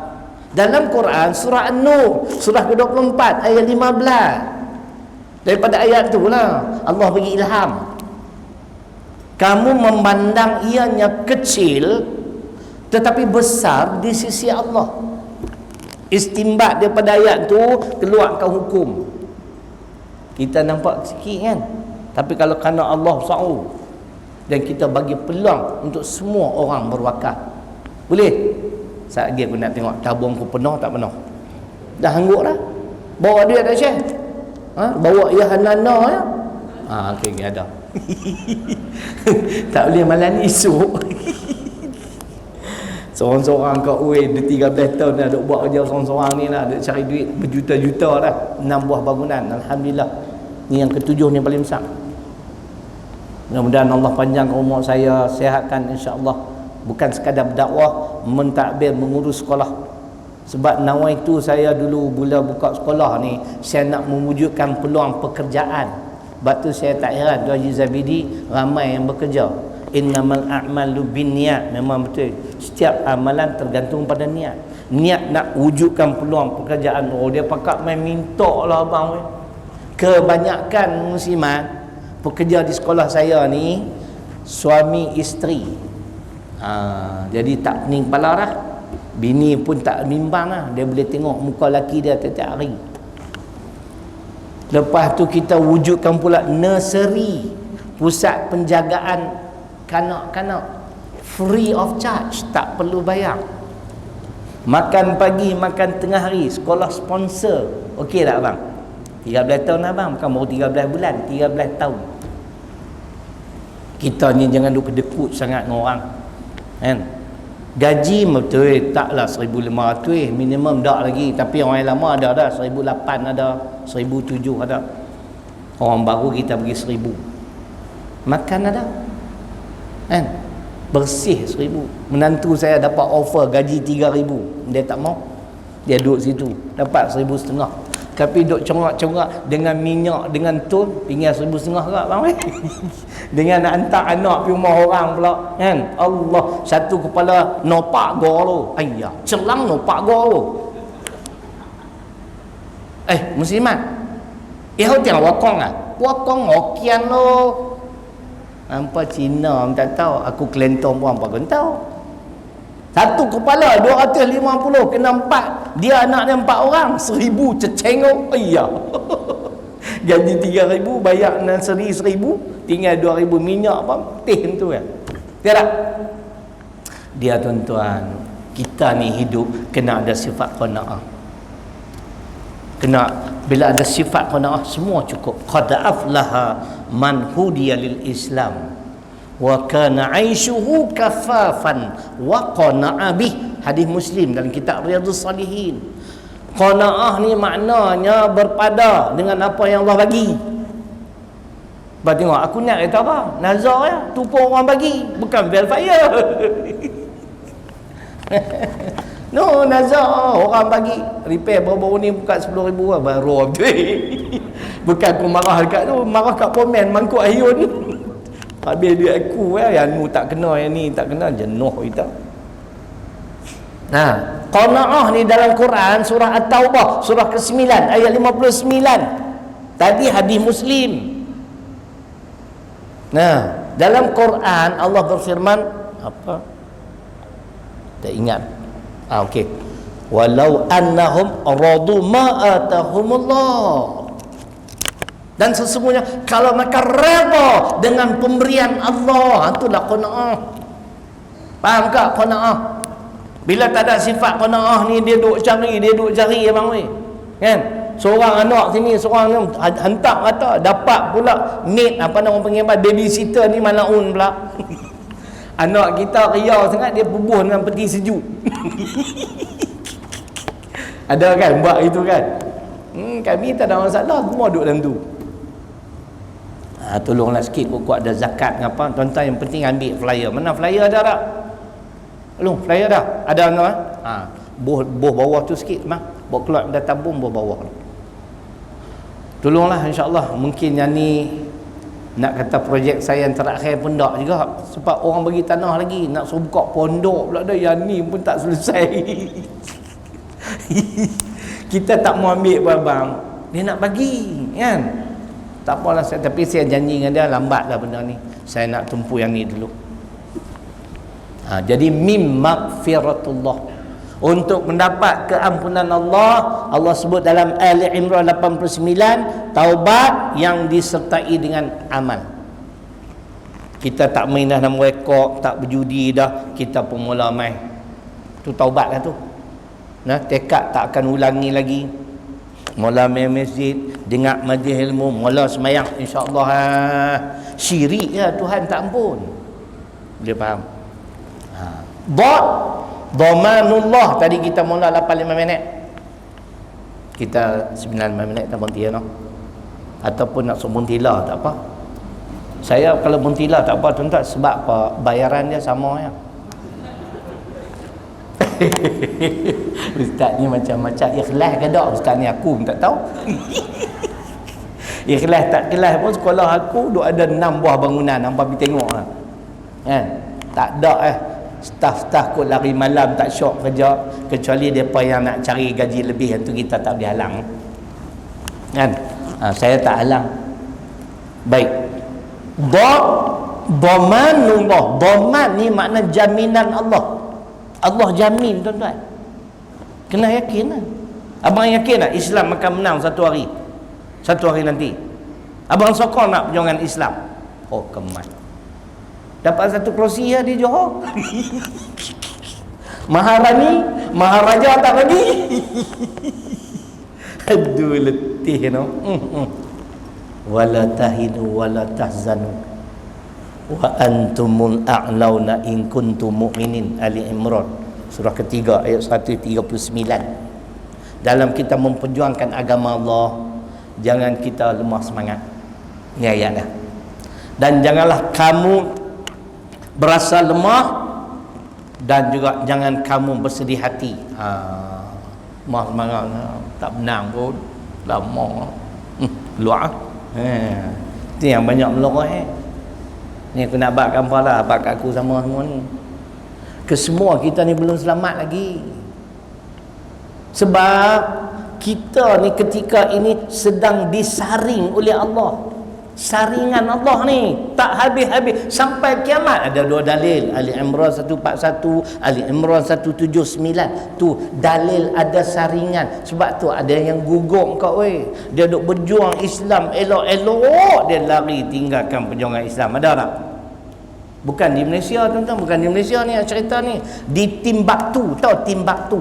dalam Quran surah An-Nur surah ke-24 ayat 15, daripada ayat tu lah Allah bagi ilham. Kamu memandang ianya kecil tetapi besar di sisi Allah. Istimbat daripada ayat tu keluarkan hukum. Kita nampak sikit kan, tapi kalau kerana Allah sa'u dan kita bagi peluang untuk semua orang berwakaf, boleh. Saat lagi aku nak tengok tabung aku penuh tak penuh. Dah hangguk dah. Bawa duit dah Syekh. Bawa ya Hanana ya. Okey ada. Tak boleh malam ni esok. Seorang-seorang kat UI dia 13 tahun dah duk buat kerja seorang-seorang ni lah, duk cari duit berjuta-juta dah. 6 buah bangunan, alhamdulillah. Ni yang ke-7 ni paling besar. Mudah-mudahan Allah panjangkan umur saya, sihatkan insya-Allah. Bukan sekadar berdakwah, mentadbir, mengurus sekolah. Sebab nawai itu saya dulu bila buka sekolah ni, saya nak mewujudkan peluang pekerjaan. Sebab tu saya tak heran Tuan Haji Zabidi ramai yang bekerja. Innamal a'malu binniyat. Memang betul. Setiap amalan tergantung pada niat. Niat nak wujudkan peluang pekerjaan. Dia pakat main minta lah abang. Kebanyakan muslimat pekerja di sekolah saya ni suami isteri. Jadi tak pening kepala dah. Bini pun tak bimbang lah. Dia boleh tengok muka laki dia setiap hari. Lepas tu kita wujudkan pula nursery, pusat penjagaan kanak-kanak, free of charge, tak perlu bayar. Makan pagi, makan tengah hari, sekolah sponsor. Okey tak abang? 13 tahun abang, bukan baru 13 bulan, 13 tahun. Kita ni jangan duk kedekut sangat dengan orang kan. Gaji betul taklah 1,500 minimum dak lagi, tapi orang yang lama ada dah 1,800 ada, 1,700 ada. Orang baru kita bagi 1,000. Makan ada kan, bersih 1,000. Menantu saya dapat offer gaji 3,000, dia tak mau. Dia duduk situ dapat 1,500. Tapi duduk congak-congak dengan minyak, dengan tun, tinggal 1,500 kat bang. Dengan nak hantar anak pergi rumah orang pula kan. Allah, satu kepala nopak goro. Ayah, celang nopak goro. Muslimat. Hotel wakong ah. Wakong Hokkien lo. Hampa Cina tak tahu. Aku Kelantan pun hampa kan tahu. Satu kepala 250 kena 4. Dia anak dia 4 orang, 1,000 cecengok. Ayah. Gaji 3,000 bayar nursery 1,000, tinggal 2,000 minyak apa teh tu kan. Tidak. Dia tuan-tuan, kita ni hidup kena ada sifat qanaah. Kena bila ada sifat qanaah semua cukup. Qad aflaha man hudiya lil Islam wa kana 'aishuhu kafafan wa qana'a bih. Hadis Muslim dalam kitab Riyadhus Salihin. Qanaah ni maknanya berpada dengan apa yang Allah bagi. Bapak tengok aku nak kata apa? Nazar ya, tupu orang bagi, bukan velfire. No, nazar orang bagi. Repair baru-baru ni buka 10,000 lah baru tu. Bukan aku marah dekat tu, marah kat komen mangkuk ayun. Habis dia aku yang nu tak kena, yang ni tak kena, jenuh kita. Nah, qanaah ni dalam Quran surah At-Taubah surah ke-9 ayat 59. Tadi hadis Muslim. Nah, dalam Quran Allah berfirman apa? Tak ingat. Okey. Walau annahum radu ma atahumullah. Dan sesungguhnya kalau mereka redha dengan pemberian Allah, itulah qanaah. Faham tak qanaah? Bila tak ada sifat qanaah ni, dia duk cari abang weh. Kan? Seorang anak sini, seorang ni hantar kata dapat pula maid apa nama panggil apa, babysitter ni malaun pula. Anak kita riau sangat, dia bubuh dengan peti sejuk. Ada kan buat itu kan? Kami tak ada masalah, semua duduk dalam tu. Tolonglah sikit kuat ada zakat apa, tuan-tuan yang penting ambil flyer. Mana flyer ada tak? Belum, flyer dah. Ada no? Boh bawah tu sikit mah. Bawa keluar dah tabung boh bawah. Tolonglah insya-Allah. Mungkin yang ni nak kata projek saya yang terakhir pun tak juga, sebab orang bagi tanah lagi nak suruh buka pondok pula dah, yang ni pun tak selesai. Kita tak mau ambil bang, dia nak bagi kan. Tak apalah, tapi saya janji dengan dia lambatlah benda ni. Saya nak tumpu yang ni dulu. Jadi mim maghfiratullah, untuk mendapat keampunan Allah. Allah sebut dalam Ali Imran 89, taubat yang disertai dengan amal. Kita tak main dah nama rekod, tak berjudi dah, kita pun mula main. Tu taubat lah tu. Nah, tekad tak akan ulangi lagi. Mula main masjid, dengar majlis ilmu, mula semayang, insya-Allah syirik ya Tuhan tak ampun. Boleh faham? Dhamanullah tadi kita mula 85 minit. Kita 95 minit tak berhenti no. Ataupun nak suruh muntila tak apa. Saya kalau muntila tak apa tuan-tuan, sebab apa? Bayaran dia sama ya. Ustaz ni macam-macam, ikhlas ke tak ustaz ni, aku pun tak tahu. Ikhlas tak ikhlas pun sekolah aku duk ada 6 buah bangunan, hangpa pergi tengok lah. Kan? Tak ada staff-staff kot lari malam tak syok kerja, kecuali depa yang nak cari gaji lebih, itu kita tak boleh halang. Kan? Saya tak halang. Baik. Dhamanullah. Dhaman ni makna jaminan Allah. Allah jamin tuan-tuan. Kena yakin lah. Abang yakin tak Islam akan menang satu hari? Satu hari nanti. Abang sokong nak perjuangan Islam? Oh kemat. Dapat satu kerusi ya di Johor. Maharani, Maharaja tak bagi. Aduh letih no. Wala tahinu wala tahzanu wa antumul a'launa in kuntum mu'minin. Ali Imran surah ketiga ayat 139. Dalam kita memperjuangkan agama Allah, jangan kita lemah semangat. Ni ayatnya. Dan janganlah kamu berasa lemah, dan juga jangan kamu bersedih hati. Mak semangat tak menang pun lama. Luar. Itu yang banyak melorot ni aku nak bakkan apa lah, bak aku sama semua ni. Kesemua kita ni belum selamat lagi. Sebab kita ni ketika ini sedang disaring oleh Allah. Saringan Allah ni tak habis-habis sampai kiamat. Ada dua dalil, Ali Imran 141, Ali Imran 179. Tu dalil ada saringan. Sebab tu ada yang gugur kau weh. Dia duk berjuang Islam elok-elok, dia lari tinggalkan perjuangan Islam. Ada tak? Bukan di Malaysia tuan-tuan, bukan di Malaysia ni cerita ni. Di Timbuktu, tahu Timbuktu?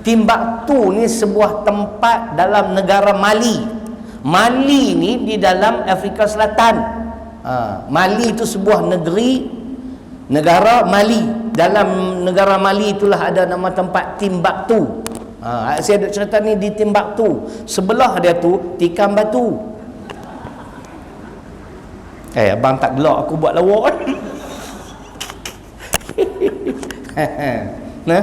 Timbuktu ni sebuah tempat dalam negara Mali. Mali ni di dalam Afrika Selatan. Mali itu sebuah negara Mali. Dalam negara Mali itulah ada nama tempat Timbuktu. Saya ada cerita ni di Timbuktu. Sebelah dia tu tikam batu. Abang tak gelak aku buat lawak. Nah.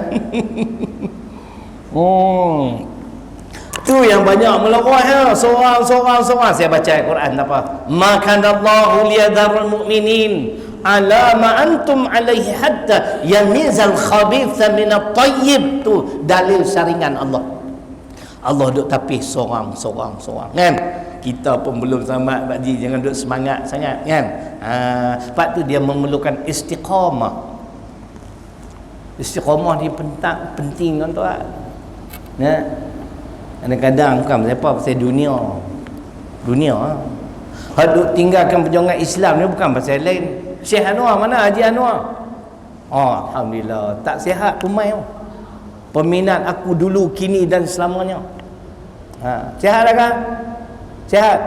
Tu yang banyak melorot seorang. Saya baca Al-Quran apa? Ma kanallahu liyadharul mu'minin ala ma antum alaihi hatta yamizal khabitha minat tayyib. Tu dalil saringan Allah. Allah duk tapis seorang kan. Kita pun belum selamat Pak Ji, jangan duk semangat sangat kan. Sebab tu dia memerlukan istiqamah. Istiqamah ni penting tuan-tuan. Ya. Kadang-kadang bukan pasal apa, pasal dunia. Duk tinggalkan perjuangan Islam ni bukan pasal lain. Syekh Anwar mana? Haji Anwar. Alhamdulillah, tak sihat pemain. Peminat aku dulu, kini dan selamanya. Sihat dah kan? Sihat.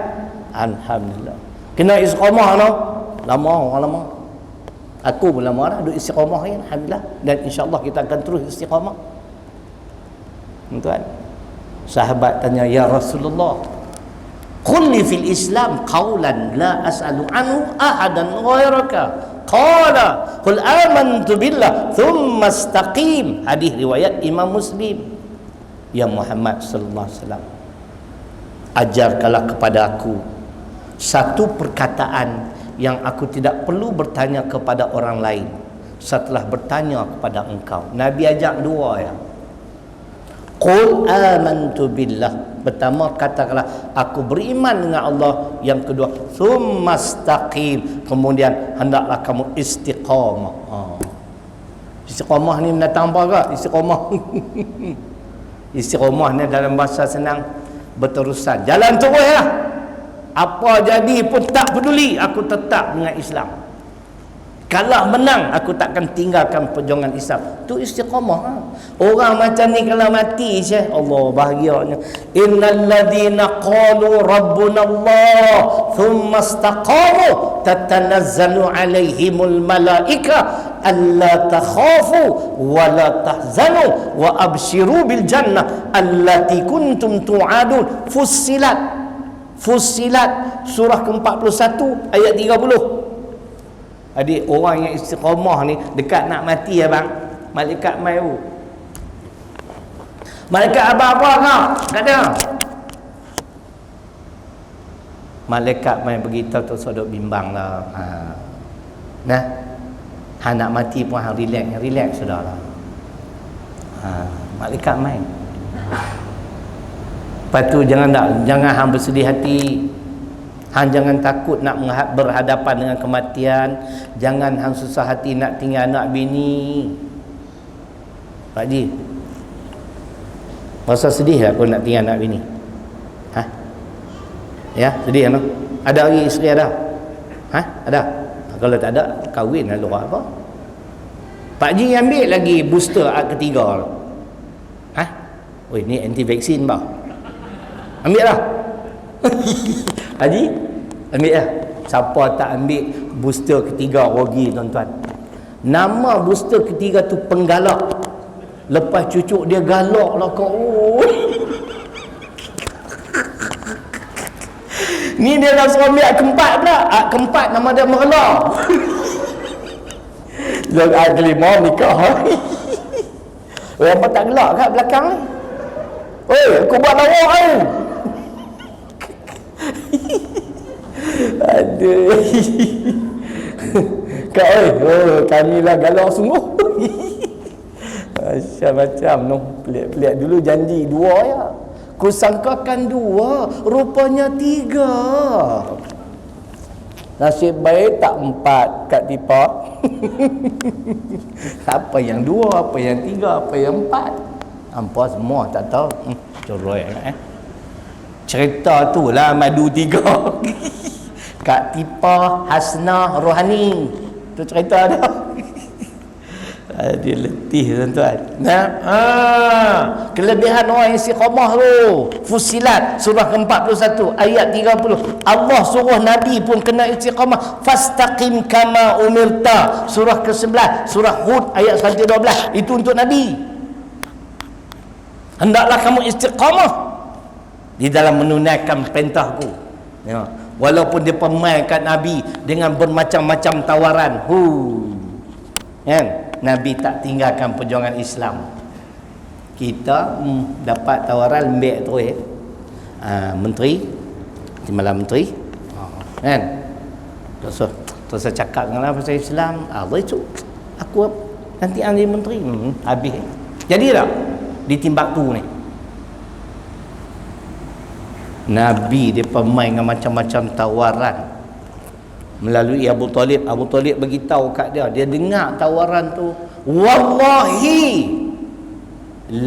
Alhamdulillah. Kena istiqamah no? Lama. Aku pun lama dah duk istiqamah ni, alhamdulillah. Dan insya-Allah kita akan terus istiqamah. Tuan. Sahabat tanya, ya Rasulullah, qul li fil Islam qawlan la as'alu anhu ahadan ghairaka. Qala qul amantu billah thumma istaqim. Hadis riwayat Imam Muslim. Ya Muhammad sallallahu alaihi wasallam, ajarkanlah kepada aku satu perkataan yang aku tidak perlu bertanya kepada orang lain setelah bertanya kepada engkau. Nabi ajak dua ya. Qul amantu billah. Pertama katakanlah aku beriman dengan Allah. Yang kedua tsumastaqim. Kemudian hendaklah kamu istiqamah. Istiqamah ni mendatang apa ke? Istiqamah. Istiqamah ni dalam bahasa senang berterusan. Jalan terus lah. Apa jadi pun tak peduli, aku tetap dengan Islam. Kalah menang, aku takkan tinggalkan perjuangan Islam. Tu istiqamah. Orang macam ni kalau mati je, Allah bahagianya. Innal ladzina qalu rabbuna Allah thumma istaqamu tatanazzalu alaihimul malaika alla takhafu wa la tahzanu wa abshiru bil jannah allati kuntum tu'adun. Fussilat surah ke-41 ayat 30. Adik, orang yang istiqamah ni dekat nak mati abang, malaikat mai tu. Malaikat abang apa kau? Kata. Malaikat mai beritahu tu sodok bimbang lah. Nah. Hang nak mati pun hang relax sudahlah. Malaikat mai. Lepas tu jangan hang bersedih hati. Hang jangan takut nak berhadapan dengan kematian. Jangan hang susah hati nak tinggal anak bini. Pak Ji, rasa sedih tak kau nak tinggal anak bini? Ya, sedih kan? Ada lagi isteri ada? Ada? Kalau tak ada, kahwin lah luar apa? Pak Ji ambil lagi booster ketiga. Ni anti vaksin bah. Ambil lah. Haji, ambil lah. Siapa tak ambil booster ketiga rugi tuan-tuan. Nama booster ketiga tu penggalak. Lepas cucuk dia galak lah kau. Ni dia dah suruh ambil keempat pula. Keempat nama dia Merla. Kelima nikah. Orang tak gelak kat belakang ni. Oi, aku buat lawak kan. Aduh. Kak oi, oh, kami lah galau sungguh. Macam-macam noh. Pelik-pelik dulu janji 2 ya. Ku sangkakan 2, rupanya 3. Nasib baik tak 4 Kak Tipa. Apa yang 2, apa yang 3, apa yang 4. Hampa semua tak tahu. Coroi cerita tu lah madu 3. Kak Tipa Hasnah Rohani. Tu cerita dia. Dia letih tuan-tuan. Nah, kelebihan orang istiqamah tu. Fusilat surah ke-41 ayat 30. Allah suruh Nabi pun kena istiqamah. Fastaqim kama umirta. Surah ke-11, surah Hud ayat 112. Itu untuk Nabi. Hendaklah kamu istiqamah di dalam menunaikan perintahku. Ya. Walaupun dia pemainkan Nabi dengan bermacam-macam tawaran. Kan? Nabi tak tinggalkan perjuangan Islam. Kita dapat tawaran lembek tu menteri, timbalan menteri. Kan? Terus saya cakap dengan pasal Islam. Allah itu aku nanti jadi menteri. Habis. Jadi tak di Timbuktu ni. Nabi dia pemain dengan macam-macam tawaran melalui Abu Talib. Abu Talib beritahu kat dia, dia dengar tawaran tu, wallahi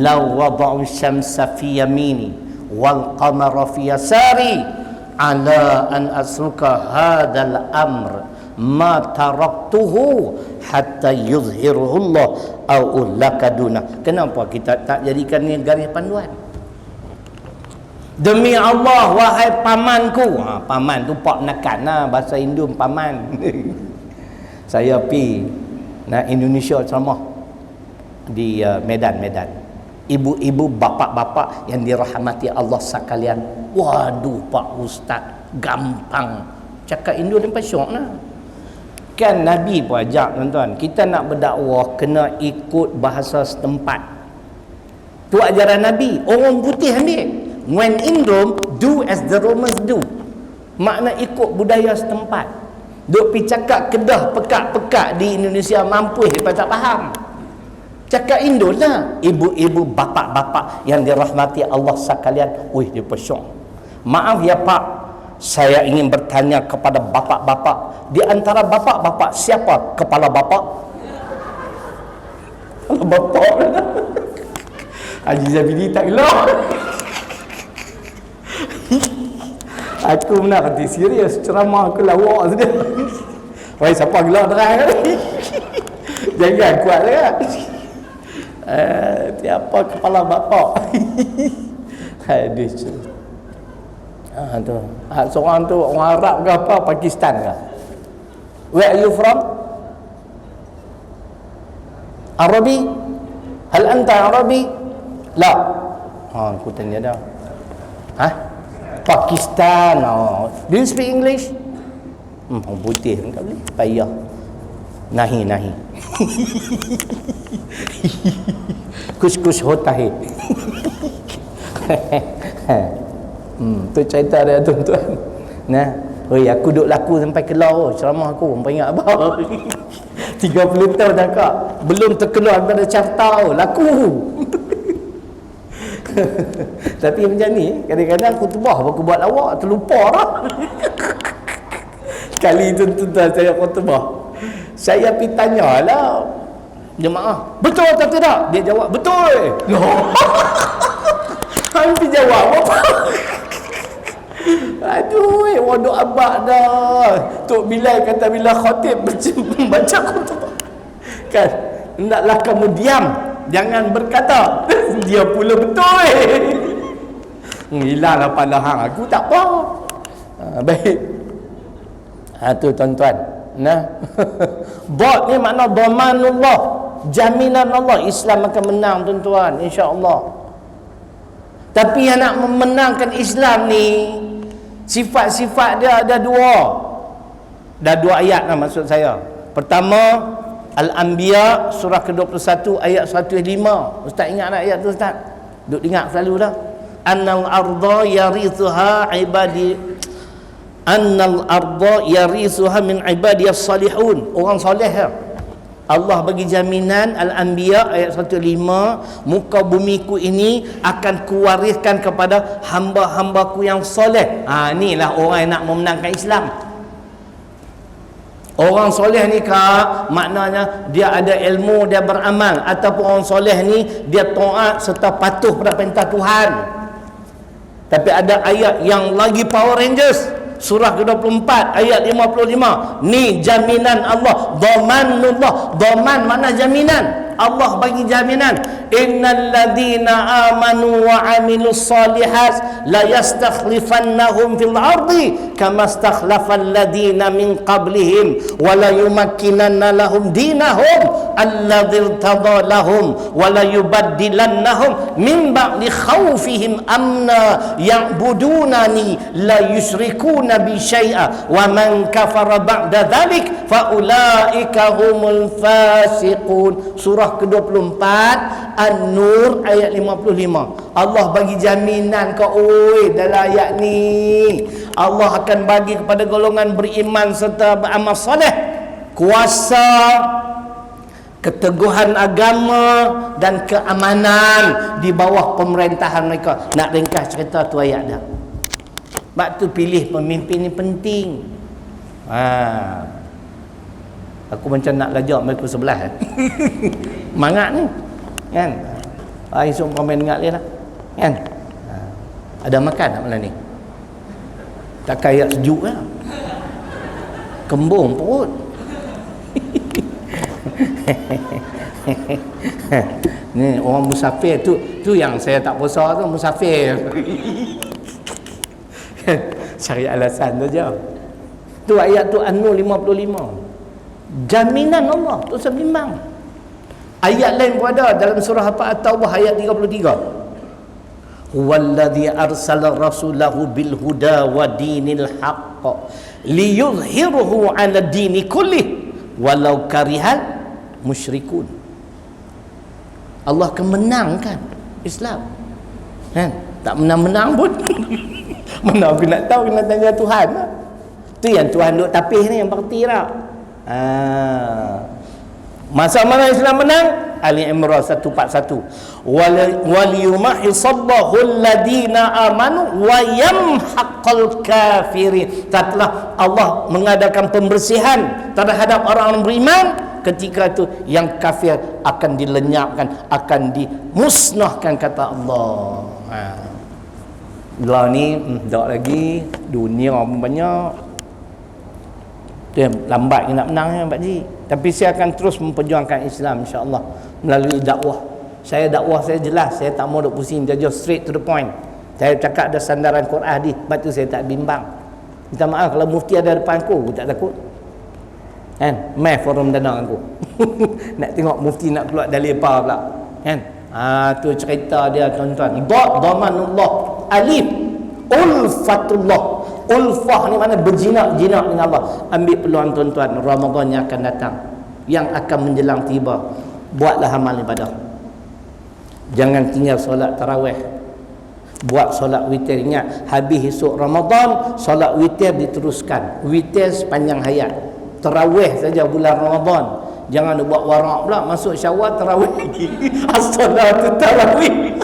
law wada'u syamsa fi yamini wal qamara fi yasari ala an asruka hadzal amr ma taraktuhu hatta yuzhiruhu Allah au ulakaduna. Kenapa kita tak jadikan ni garis panduan? Demi Allah wahai pamanku. Paman tu pak menekan lah, bahasa Hindu paman. Saya pergi Indonesia ceramah di Medan. Ibu-ibu, bapa-bapa yang dirahmati Allah sekalian. Waduh Pak Ustaz, gampang cakap Hindu dan syok lah. Kan Nabi pun ajak tuan-tuan, kita nak berdakwah kena ikut bahasa setempat. Tu ajaran Nabi. Orang putih ambil. When in Rome, do as the Romans do. Makna ikut budaya setempat. Duk pergi cakap Kedah pekat-pekat di Indonesia mampus lepas tak faham. Cakap Indo lah. Ibu-ibu, bapa-bapa yang dirahmati Allah sekalian. Dia pesyok. Maaf ya Pak, saya ingin bertanya kepada bapa-bapa. Di antara bapa-bapa, siapa kepala bapa? Kepala bapa. Haji Zabidi tak gelap. Aku nak kata serius, ceramah aku lawak sudah. Wahai siapa gelak terang kan? Jangan kuat sangat. Siapa kepala bapa? Aduh. Tu. Seorang tu orang Arab ke apa? Pakistan ke? Where are you from? Arabi? Hal anta Arabi? La. Aku tanya dah. Pakistan. Do you speak English? Orang putih tak boleh. Payah. Nahi. Kus hotahe. Tu cerita dia tuan-tuan. Aku duduk laku sampai Kelau ceramah aku. Hampa ingat apa? 30 tahun dah Kak. Belum terkenal daripada carta laku. Tapi macam ni, kadang-kadang aku tebah aku buat lawak, terlupa lah. Sekali tu tuan-tuan saya khutbah, saya pergi tanya lah jemaah, betul atau tidak? Dia jawab, betul. Hampir jawab apa? Aduh, waduk abad dah. Tok Bilal kata bila khatib baca khutbah kan, hendaklah kamu diam, jangan berkata. Dia pula betul. Hilanglah pada hang, aku tak apa. Baik. Tu tuan-tuan. Bot ni makna dhamanullah, jaminan Allah. Islam akan menang tuan-tuan, insya-Allah. Tapi yang nak memenangkan Islam ni, sifat-sifat dia ada 2. Dah 2 ayat lah maksud saya. Pertama, Al-Anbiya surah ke-21 ayat 105. Ustaz ingat tak ayat tu Ustaz? Duk ingat selalu dah. annal arda yarithuha ibadi annal arda yarithuha min ibadiyas salihun. Orang soleh ya. Allah bagi jaminan, Al-Anbiya ayat 105, muka bumiku ini akan kuwariskan kepada hamba-hambaku yang soleh. Inilah orang yang nak memenangkan Islam. Orang soleh ni kak, maknanya dia ada ilmu, dia beramal. Ataupun orang soleh ni dia taat serta patuh pada perintah Tuhan. Tapi ada ayat yang lagi Power Rangers, surah ke-24 ayat 55. Ni jaminan Allah, dhamanullah. Dhaman makna jaminan. Allah bagi jaminan, innal ladzina amanu wa amilus solihat la yastakhlifannahum fil ardi kama stakhlafal ladzina min qablihim wa la yumakkinanna lahum dinahum alladzi irtada lahum wa la yubaddilannahum min ba'di khawfihim amna ya'budunani la yusyrikuna bi syai'a wa man kafara ba'da dzalik fa ulaika humul fasiqun. Surah ke-24 An-Nur ayat 55. Allah bagi jaminan kau dalam ayat ni. Allah akan bagi kepada golongan beriman serta beramal soleh kuasa, keteguhan agama dan keamanan di bawah pemerintahan mereka. Nak ringkas cerita tu ayat dah. Sebab tu pilih pemimpin ni penting. Aku macam nak belajar mereka sebelah. Mangat ni kan. Esok komen ingat dia lah kan. Ada makan tak malam ni? Tak kaya sejuk lah. Kembung perut. Ni orang musafir tu yang saya tak puasa tu, musafir. Cari alasan tu je. Tu ayat tu An-Nur 55. Jaminan Allah tu seimbang. Ayat lain pun ada dalam surah apa, At-Taubah ayat 33. Huwallazi arsala rasulahu bil huda wa dinil haqq liyuzhirahu 'ala dini kullih walau karihal musyrikun. Allah akan menangkan Islam. Kan? Tak menang-menang pun. Mana aku nak tahu, kena tanya Tuhan. Tu yang Tuhan duk tapih ni yang berarti tak? Masa mana Islam menang? Ali Imran 141. Waliyumahisallahu alladhina amanu wa yamhaqal kafirin. Setelah Allah mengadakan pembersihan terhadap orang beriman, ketika itu yang kafir akan dilenyapkan, akan dimusnahkan, kata Allah. Lah ni tak lagi dunia banyak. Dia lambat nak menang ya Pak Ji. Tapi saya akan terus memperjuangkan Islam insya-Allah melalui dakwah. Dakwah saya jelas, saya tak mau duk pusing, jauh straight to the point. Saya cakap ada sandaran Quran hadis, sebab tu saya tak bimbang. Minta maaf kalau mufti ada depan aku tak takut. Kan? Mai forum danang aku. Nak tengok mufti nak keluar dalil apa pula. Kan? Tu cerita dia tuan-tuan. Dhamanullah, alif, ulfatullah. Ulfah ni mana berjinak-jinak dengan Allah. Ambil peluang tuan-tuan, Ramadan yang akan datang, yang akan menjelang tiba, buatlah amal ibadah. Jangan tinggal solat tarawih. Buat solat witir. Ingat, habis esok Ramadan, solat witir diteruskan. Witir sepanjang hayat. Tarawih saja bulan Ramadan. Jangan buat warak pula, masuk Syawal tarawih lagi. As-salatu tarawih.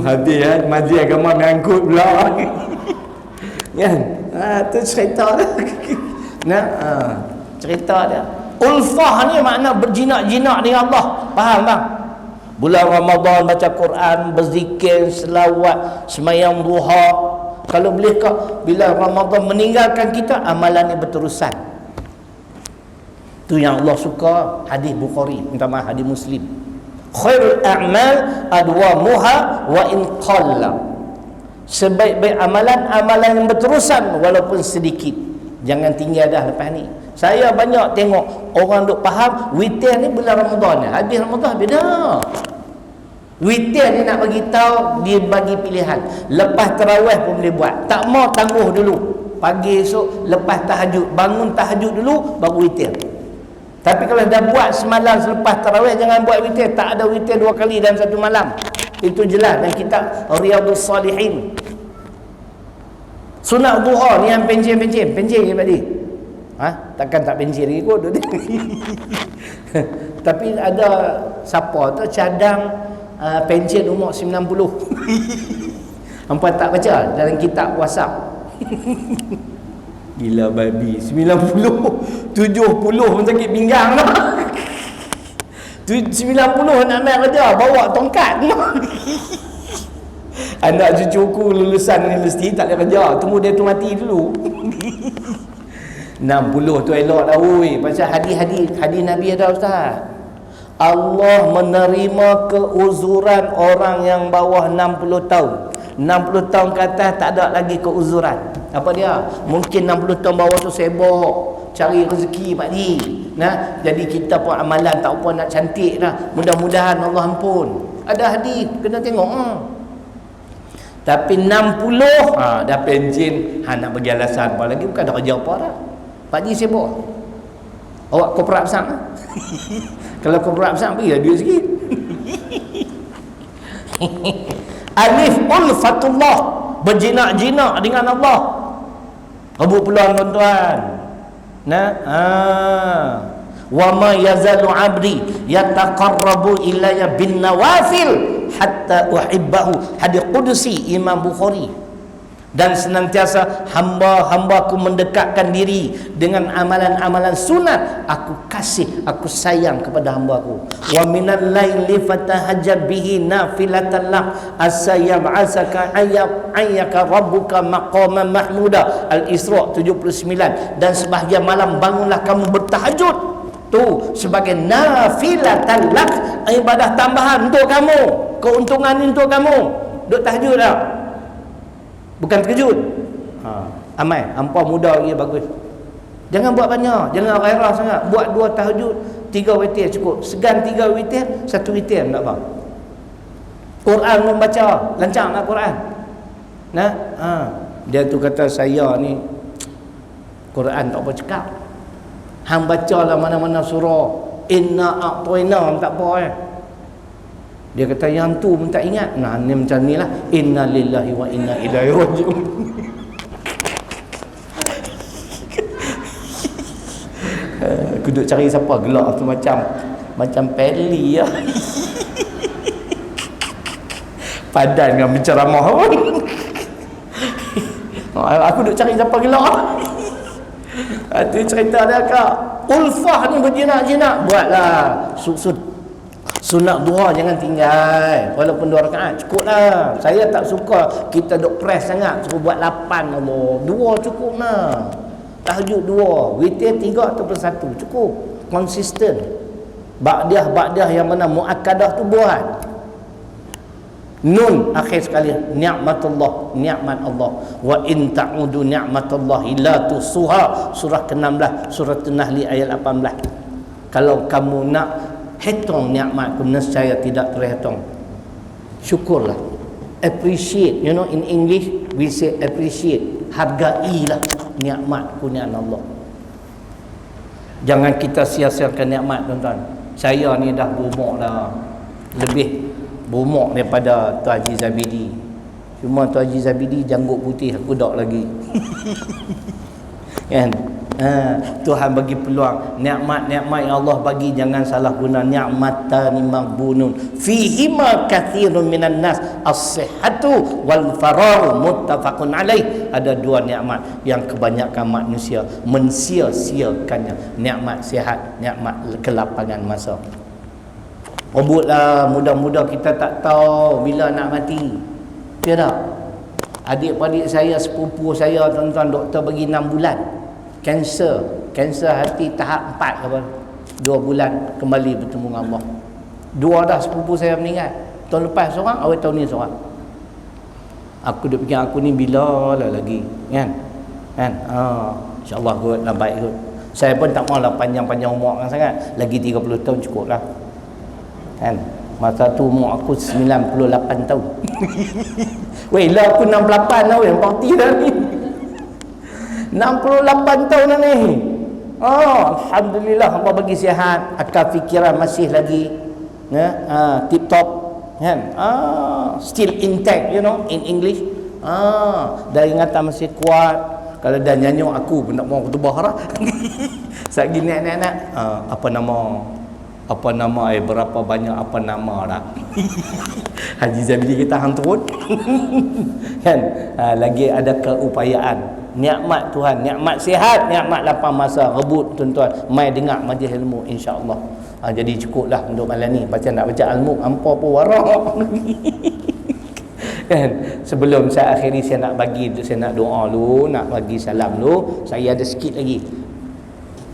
Habis kan, majlis agama mengangkut pula. Kan? Tu cerita dia. Cerita dia. Ulfah ni makna berjinak-jinak dengan Allah. Faham bang? Bulan Ramadan baca Quran, berzikir, selawat, semayang duha. Kalau boleh kak, bila Ramadan meninggalkan kita, amalan ni berterusan. Tu yang Allah suka. Hadis Bukhari, minta maaf, hadis Muslim. Khairul a'mal adwamuha wa in qalla. Sebaik-baik amalan yang berterusan walaupun sedikit. Jangan tinggal dah lepas ni. Saya banyak tengok orang duk faham witir ni bulan Ramadan ni. Habis Ramadan beda. Witir ni nak bagi tahu, dia bagi pilihan. Lepas tarawih pun boleh buat. Tak mau tangguh dulu. Pagi esok lepas tahajud, bangun tahajud dulu baru witir. Tapi kalau dah buat semalam selepas tarawih, jangan buat witir. Tak ada witir 2 kali dalam satu malam. Itu jelas dalam kitab Riyadhus Salihin. Sunat duha ni yang pencen je tadi. Takkan tak pencen lagi kot. Tapi ada siapa tu cadang pencen umur 90. Hampa tak baca dalam kitab WhatsApp. Gila babi, 90, 70 pun sakit pinggang dah. 90 nak main kerja, bawa tongkat. Anak cucuku lulusan universiti tak boleh kerja, tunggu dia tu mati dulu. 60 tu elok dah woi. Pasal hadis Nabi ada ustaz. Allah menerima keuzuran orang yang bawah 60 tahun. 60 tahun ke atas tak ada lagi keuzuran. Apa dia? Mungkin 60 tahun bawah tu sibuk cari rezeki Pak Di. Jadi kita pun amalan tak apa nak cantik dah. Mudah-mudahan Allah ampun. Ada hadis kena tengok. Tapi 60 dah pencen, nak bagi alasan apa lagi, bukan dah kerja apa dah. Pak Di sibuk. Awak korporat besar. Kalau korporat besar pergi duit sikit. Alif ulfatullah, berjinak-jinak dengan Allah. Rebut peluang tuan-tuan. Wa ma yazalu 'abdi yataqarrabu ilayya bin nawafil hatta uhibbahu. Hadis qudusi Imam Bukhari. Dan senantiasa hamba-hambaku mendekatkan diri dengan amalan-amalan sunat, aku kasih, aku sayang kepada hambaku. Wa minal laili fatahajjab bihi nafilatan lak asayam asaka ayyaka rabbuka maqaman mahmuda. Al-Isra 79. Dan sebahagian malam bangunlah kamu bertahajud tu sebagai nafilatan lak, ibadah tambahan untuk kamu, keuntungan untuk kamu. Duk tahajud dah, bukan terkejut. Amai, hampa muda lagi bagus. Jangan buat banyak, jangan gairah sangat. Buat 2 tahajud, 3 witir cukup. Segan 3 witir, 1 witir tak apa. Quran membaca, lancar nak Quran. Dia tu kata saya ni Quran tak apa cakap. Hang bacalah mana-mana surah. Inna a'toina tak apa Dia kata yang tu pun tak ingat. Ni macam ni lah. Inna lillahi wa inna ilaihi raji'un. Aku duduk cari siapa gelak tu macam peli lah. Padan dengan menceramah pun. Aku duduk cari siapa gelak. Itu cerita dia kak. Ulfah ni berjinak-jinak. Buatlah sunat duha jangan tinggal. Walaupun 2 rakaat cukup lah. Saya tak suka kita duk press sangat, suruh buat 8 Allah. 2 cukup lah. Tahajud 2, witir 3 ataupun 1 cukup. Konsisten. Ba'diah yang mana muakkadah tu buat. Nun akhir sekali, ni'matullah, nikmat Allah. Wa in ta'udu ni'matallahi la tusuha. Surah ke-16, surah An-Nahl ayat 18. Kalau kamu nak hitung nikmatku, nescaya tidak terhitung. Syukurlah, appreciate. You know, in English we say appreciate. Hargailah nikmatku ni Allah. Jangan kita sia-siakan nikmat tuan-tuan. Saya ni dah berumur dah, lebih berumur daripada Tuan Haji Zabidi. Cuma Tuan Haji Zabidi janggut putih, aku tak lagi. Kan? Tuhan bagi peluang. Nikmat-nikmat yang Allah bagi jangan salah guna. Ni'matani maghbunun fihima katsirun minan nas as-sihhatu wal fararu muttafaqun alaih. Ada 2 nikmat yang kebanyakan manusia mensia-siakannya. Nikmat sihat, nikmat kelapangan masa. Rebutlah, muda-muda kita tak tahu bila nak mati. Ya tak? Adik-adik saya, sepupu saya, tuan-tuan, doktor bagi 6 bulan. Kanser hati tahap 4 ke apa? 2 bulan kembali bertemu dengan Allah. 2 dah sepupu saya meninggal. Tahun lepas seorang, awal tahun ni seorang. Aku duk fikir aku ni bila lah lagi, kan? InsyaAllah kot, lah baik kot. Saya pun tak maulah panjang-panjang umur kan sangat. Lagi 30 tahun cukup lah. Kan? Masa tu umur aku 98 tahun. Weh lah aku 68 lah weh, parti dah ni. 68 tahun dah ni. Alhamdulillah Allah bagi sihat, akal fikiran masih lagi tip top. kan, still intact, you know, in English. Dah ingatan masih kuat. Kalau dah nyanyi aku pun nak mau khutbah dah. Sat gini anak-anak, apa nama berapa banyak apa nama dah. Haji Zabidi kita hang turun. Kan, lagi ada keupayaan. Nikmat Tuhan, nikmat sihat, nikmat lapang masa, rebut tuan-tuan, mai dengar majlis ilmu insya-Allah. Jadi cukuplah untuk malam ni. Baca nak baca ilmu hampa pun warak. Kan, sebelum saya akhiri, saya nak doa dulu, nak bagi salam dulu. Saya ada sikit lagi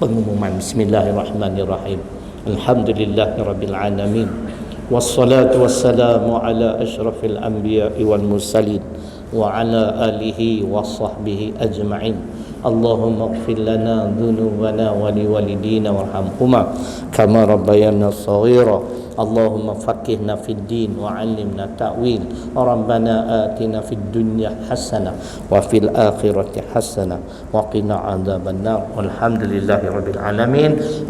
pengumuman. Bismillahirrahmanirrahim. Alhamdulillahirabbil alamin. Wassalatu wassalamu ala asyrafil anbiya'i wal mursalin wa ala alihi wa sahbihi ajma'in. Allahumma ighfir lana dhunubana wa liwalidina warhamhuma kama rabbayana shaghira. Allahumma faqihna fid din wa 'allimna ta'wil. Rabbana atina fid dunya hasanah wa fil akhirati hasanah wa qina adzabannar. Walhamdulillahirabbil alamin.